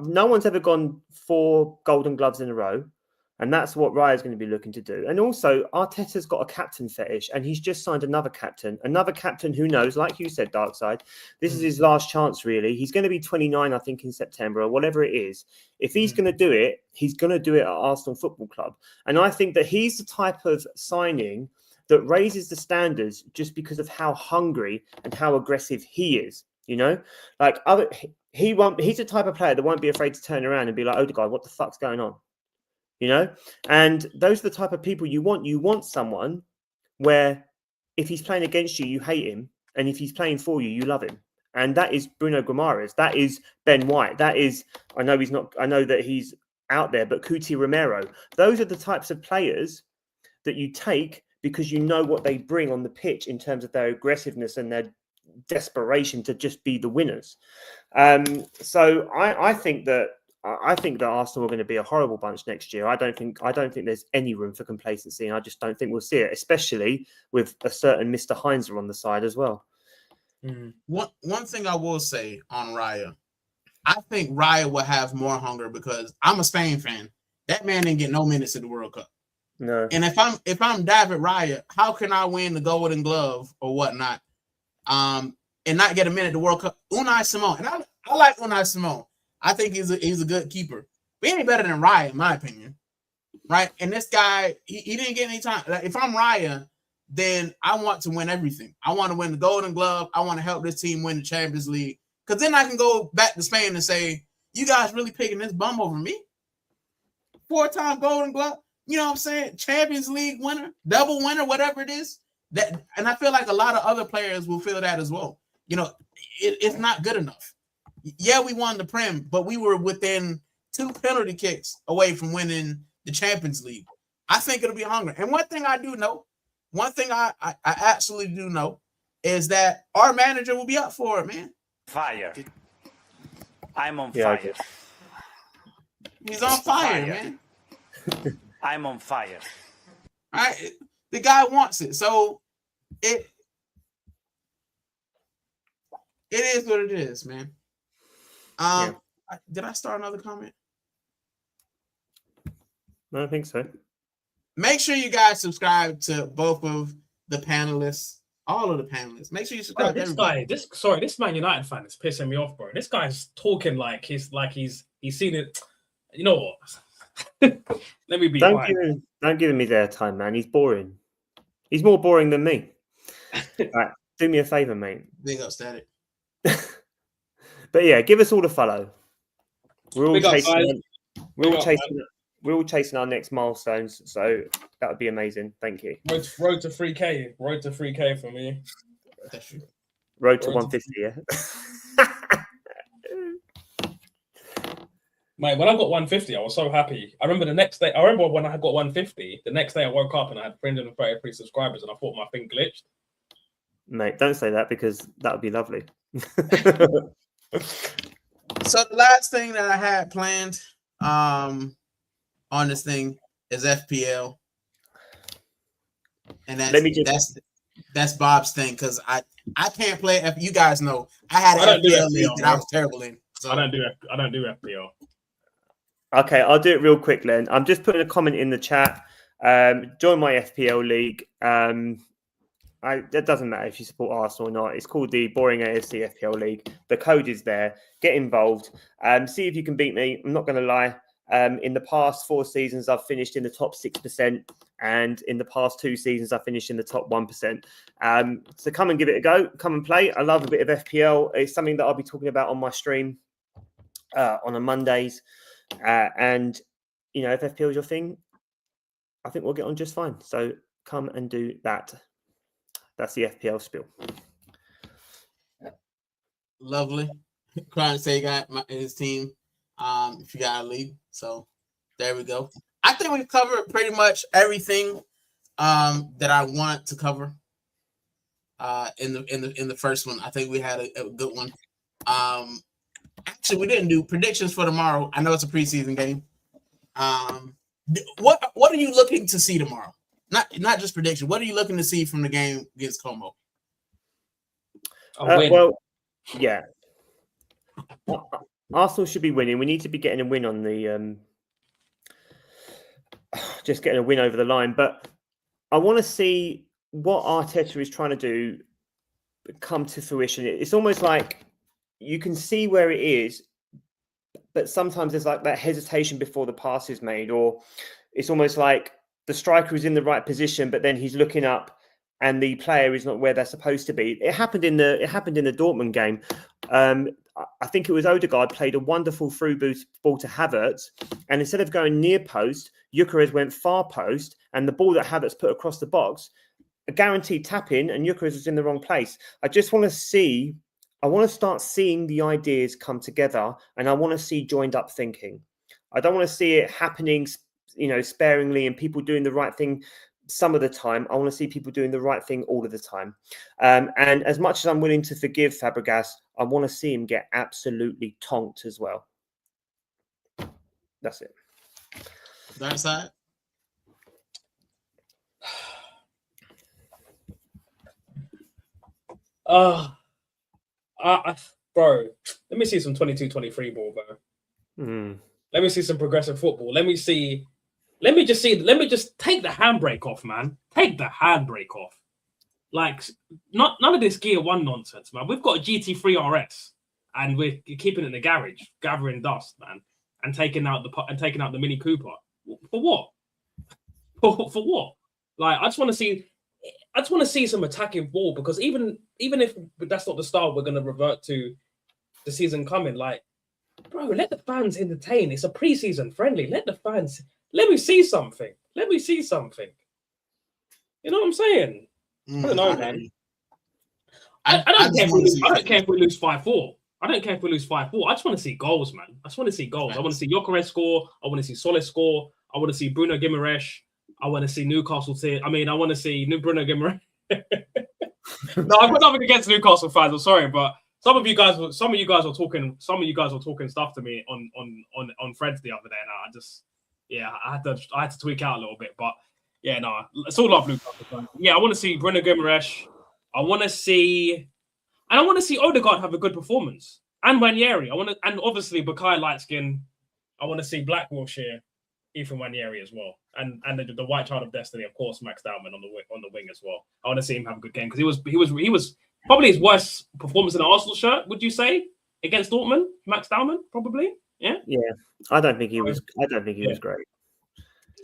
S3: no one's ever gone 4 Golden Gloves in a row. And that's what Raya's going to be looking to do. And also, Arteta's got a captain fetish, and he's just signed another captain who knows, like you said, Darkside, this is his last chance, really. He's going to be 29, I think, in September or whatever it is. If he's going to do it, he's going to do it at Arsenal Football Club. And I think that he's the type of signing that raises the standards just because of how hungry and how aggressive he is. You know, like he's the type of player that won't be afraid to turn around and be like, Odegaard, what the fuck's going on? You know, and those are the type of people you want. You want someone where if he's playing against you, you hate him. And if he's playing for you, you love him. And that is Bruno Guimaraes. That is Ben White. That is, I know that he's out there, but Cuti Romero. Those are the types of players that you take because you know what they bring on the pitch in terms of their aggressiveness and their desperation to just be the winners. So I think that Arsenal are going to be a horrible bunch next year. I don't think there's any room for complacency, and I just don't think we'll see it, especially with a certain Mr. Heinzer on the side as well.
S1: One thing I will say on Raya, I think Raya will have more hunger because I'm a Spain fan. That man didn't get no minutes in the World Cup.
S3: No.
S1: And if I'm David Raya, how can I win the Golden Glove or whatnot, and not get a minute at the World Cup? Unai Simon, and I like Unai Simon. I think he's a good keeper. But he ain't better than Raya, in my opinion. Right? And this guy, he didn't get any time. Like, if I'm Raya, then I want to win everything. I want to win the Golden Glove. I want to help this team win the Champions League. Because then I can go back to Spain and say, you guys really picking this bum over me? 4-time Golden Glove. You know what I'm saying? Champions League winner, double winner, whatever it is. And I feel like a lot of other players will feel that as well. You know, it's not good enough. Yeah, we won the Prem, but we were within 2 penalty kicks away from winning the Champions League. I think it'll be hunger. And one thing I absolutely do know is that our manager will be up for it, man.
S4: Fire. I'm on fire.
S1: He's on fire, man.
S4: I'm on fire.
S1: All right. The guy wants it. So it is what it is, man. Did I start another comment?
S3: I don't think so.
S1: Make sure you guys subscribe to both of the panelists, all of the panelists. Make sure you subscribe to everybody.
S2: This Man United fan is pissing me off, bro. This guy's talking like he's seen it. You know what? Let me be quiet.
S3: Don't give him his airtime, man. He's boring. He's more boring than me. Right, do me a favor, mate.
S1: Big up, Static.
S3: But yeah, give us all a follow. We're all chasing our next milestones, so that would be amazing. Thank you.
S2: Road to 3K. Road to 3K for me.
S3: Road to 150, yeah.
S2: Mate, when I got 150, I was so happy. I remember when I had got 150, the next day I woke up and I had 333 subscribers and I thought my thing glitched.
S3: Mate, don't say that because that would be lovely.
S1: So the last thing that I had planned on this thing is FPL. And that's Bob's thing because I can't play FPL. You guys know I had an FPL league that I was terrible in. So
S2: I don't do FPL.
S3: Okay, I'll do it real quick then. I'm just putting a comment in the chat. Join my FPL league. It doesn't matter if you support Arsenal or not. It's called the Boring AFC FPL League. The code is there. Get involved. See if you can beat me. I'm not going to lie. In the past 4 seasons, I've finished in the top 6%. And in the past 2 seasons, I finished in the top 1%. So come and give it a go. Come and play. I love a bit of FPL. It's something that I'll be talking about on my stream on a Mondays. And, you know, if FPL is your thing, I think we'll get on just fine. So come and do that. That's the FPL spiel.
S1: Lovely. Crying say he got his team. If you got a league. So there we go. I think we've covered pretty much everything that I want to cover in the first one. I think we had a good one. Actually, we didn't do predictions for tomorrow. I know it's a preseason game. What are you looking to see tomorrow? Not just prediction. What are you looking to see from the game against Como?
S3: Well, yeah. Arsenal should be winning. We need to be getting a win on the just getting a win over the line. But I want to see what Arteta is trying to do come to fruition. It's almost like you can see where it is, but sometimes there's like that hesitation before the pass is made, or it's almost like the striker is in the right position, but then he's looking up and the player is not where they're supposed to be. It happened in the Dortmund game. I think it was Odegaard played a wonderful through ball to Havertz, and instead of going near post, Gyökeres went far post, and the ball that Havertz put across the box, a guaranteed tap in, and Gyökeres was in the wrong place. I want to start seeing the ideas come together, and I want to see joined up thinking. I don't want to see it happening, sparingly and people doing the right thing some of the time. I want to see people doing the right thing all of the time. And as much as I'm willing to forgive Fabregas, I want to see him get absolutely tonked as well. That's it.
S1: Darkside.
S2: Bro, let me see some 22-23 ball, bro. Let me see some progressive football. Let me just take the handbrake off, man. Take the handbrake off. Like, none of this Gear 1 nonsense, man. We've got a GT3 RS, and we're keeping it in the garage, gathering dust, man, and taking out the Mini Cooper. For what? For what? Like, I just want to see some attacking ball, because even if that's not the style we're going to revert to the season coming, like, bro, let the fans entertain. It's a preseason friendly. Let me see something. Let me see something. You know what I'm saying? I don't know, man. I don't care if we lose 5-4. I don't care if we lose 5-4. I just want to see goals, man. I just want to see goals. I want to see Gyökeres score. I want to see Solis score. I want to see Bruno Guimaraes. I want to see Newcastle I want to see Bruno Guimaraes. No, I've got nothing against Newcastle fans. I'm sorry, but some of you guys were talking stuff to me on Threads the other day, and I had to tweak out a little bit, but yeah, no, it's all love, Newcastle. Yeah, I want to see Bruno Guimaraes. I want to see Odegaard have a good performance, and Ranieri. And obviously Bukayo Lightskin. I want to see Black Wilshere, Ethan Ranieri as well, and the White Child of Destiny, of course, Max Dowman on the wing as well. I want to see him have a good game, because he was probably his worst performance in an Arsenal shirt. Would you say against Dortmund, Max Dowman? Probably, yeah.
S3: Yeah, I don't think he was great.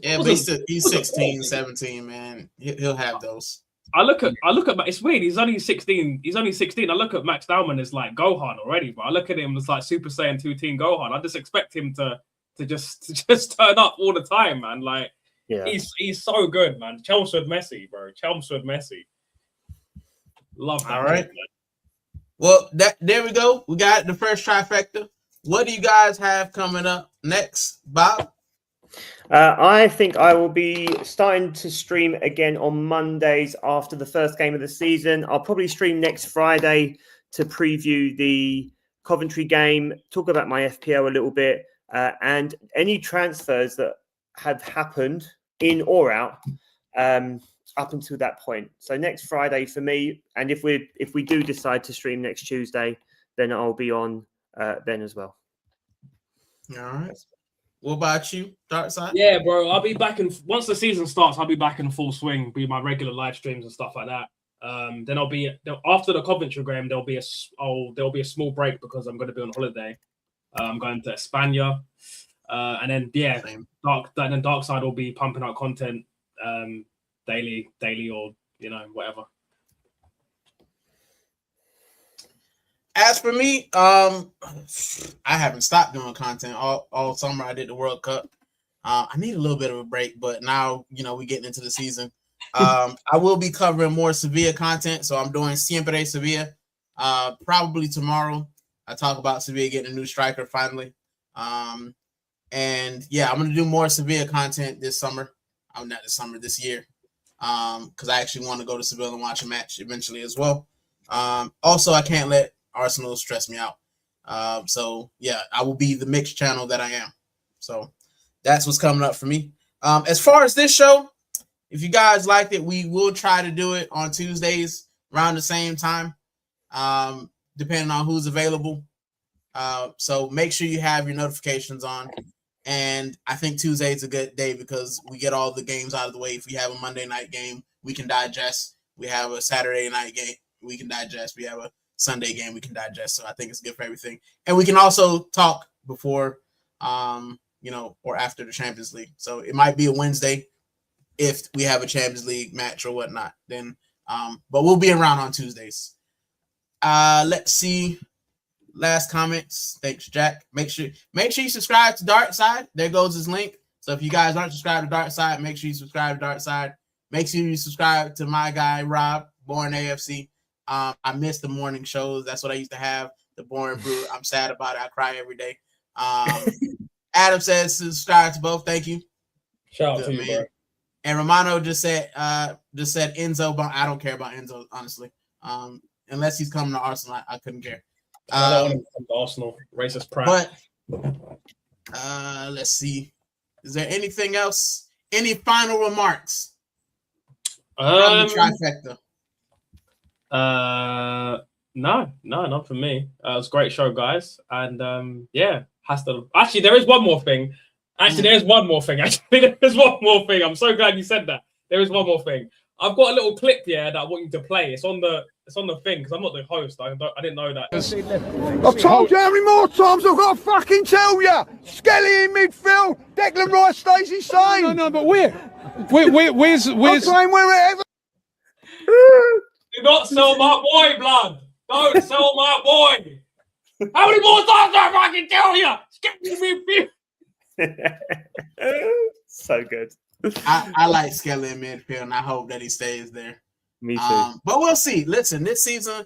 S1: Yeah, but he's 16, 17, man. He'll have those.
S2: I look at it's weird. He's only 16. I look at Max Dowman as like Gohan already, but I look at him as like Super Saiyan 2 Team Gohan. I just expect him to just turn up all the time, man. Like, yeah, he's so good, man. Chelmsford Messi, bro. Chelmsford Messi. Love that.
S1: All right. Man. Well, there we go. We got the first trifecta. What do you guys have coming up next, Bob?
S3: I think I will be starting to stream again on Mondays after the first game of the season. I'll probably stream next Friday to preview the Coventry game, talk about my FPL a little bit, and any transfers that have happened in or out up until that point. So next Friday for me, and if we do decide to stream next Tuesday, then I'll be on then as well.
S1: All right. What about you, Darkside?
S2: Yeah, bro. I'll be back once the season starts. I'll be back in full swing. Be my regular live streams and stuff like that. Then I'll be after the Coventry game. There'll be a small break because I'm going to be on holiday. I'm going to España, and then Darkside will be pumping out content daily, or whatever.
S1: As for me, I haven't stopped doing content all summer. I did the World Cup. I need a little bit of a break, but now, we're getting into the season. I will be covering more Sevilla content, so I'm doing Siempre Sevilla. Probably tomorrow, I talk about Sevilla getting a new striker finally. And yeah, I'm going to do more Sevilla content this summer. This year. Because I actually want to go to Sevilla and watch a match eventually as well. Also, I can't let Arsenal stress me out. So yeah, I will be the mixed channel that I am. So that's what's coming up for me. As far as this show, if you guys liked it, we will try to do it on Tuesdays around the same time, depending on who's available. So make sure you have your notifications on. And I think Tuesday's a good day because we get all the games out of the way. If we have a Monday night game, we can digest. We have a Saturday night game, we can digest. We have a Sunday game, we can digest. So I think it's good for everything. And we can also talk before, or after the Champions League. So it might be a Wednesday if we have a Champions League match or whatnot. Then, but we'll be around on Tuesdays. Let's see. Last comments. Thanks, Jack. Make sure you subscribe to Darkside. There goes his link. So if you guys aren't subscribed to Darkside, make sure you subscribe to Darkside. Make sure you subscribe to my guy Rob, Born AFC. I miss the morning shows. That's what I used to have. The Boring Brew. I'm sad about it. I cry every day. Adam says subscribe to both. Thank you.
S2: Shout out to you, bro.
S1: And Romano just said Enzo. But I don't care about Enzo, honestly. Unless he's coming to Arsenal, I couldn't care.
S2: I don't want to come to Arsenal. Racist prat.
S1: But let's see. Is there anything else? Any final remarks? From the trifecta.
S2: No, not for me. It was a great show, guys. And actually, there is one more thing. There's one more thing. I'm so glad you said that. There is one more thing. I've got a little clip here that I want you to play. It's on the thing because I'm not the host. I didn't know that.
S5: I've told you how many more times I've got to fucking tell you. Skelly in midfield. Declan Rice stays insane.
S6: No, but where's
S5: I'm playing wherever.
S2: Do not sell my boy, blood. Don't sell my boy. How many more times do I fucking tell you? Skelly in midfield.
S3: So good.
S1: I like Skelly in midfield, and I hope that he stays there.
S3: Me too.
S1: But we'll see. Listen, this season,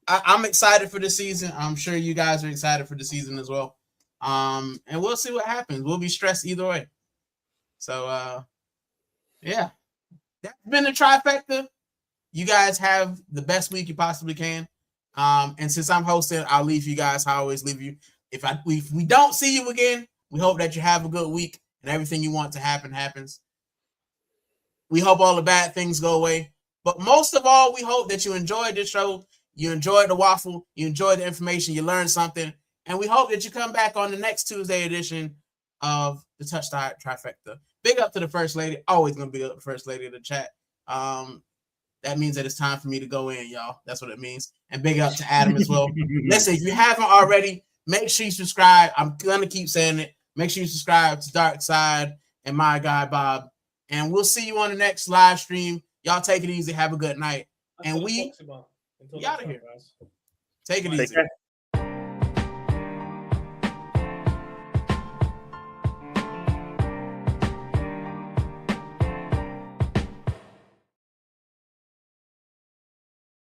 S1: I'm excited for the season. I'm sure you guys are excited for the season as well. And we'll see what happens. We'll be stressed either way. So, yeah. That's been the trifecta. You guys have the best week you possibly can. And since I'm hosting, I'll leave you guys how I always leave you. If we don't see you again, we hope that you have a good week and everything you want to happen happens. We hope all the bad things go away. But most of all, we hope that you enjoyed this show. You enjoyed the waffle. You enjoyed the information. You learned something. And we hope that you come back on the next Tuesday edition of the Touchline Trifecta. Big up to the First Lady. Always going to be up the First Lady of the chat. That means that it's time for me to go in, y'all. That's what it means. And big up to Adam as well. Listen, if you haven't already, make sure you subscribe. I'm going to keep saying it. Make sure you subscribe to Darkside and my guy, Bob. And we'll see you on the next live stream. Y'all take it easy. Have a good night. And we out of here. Take it easy.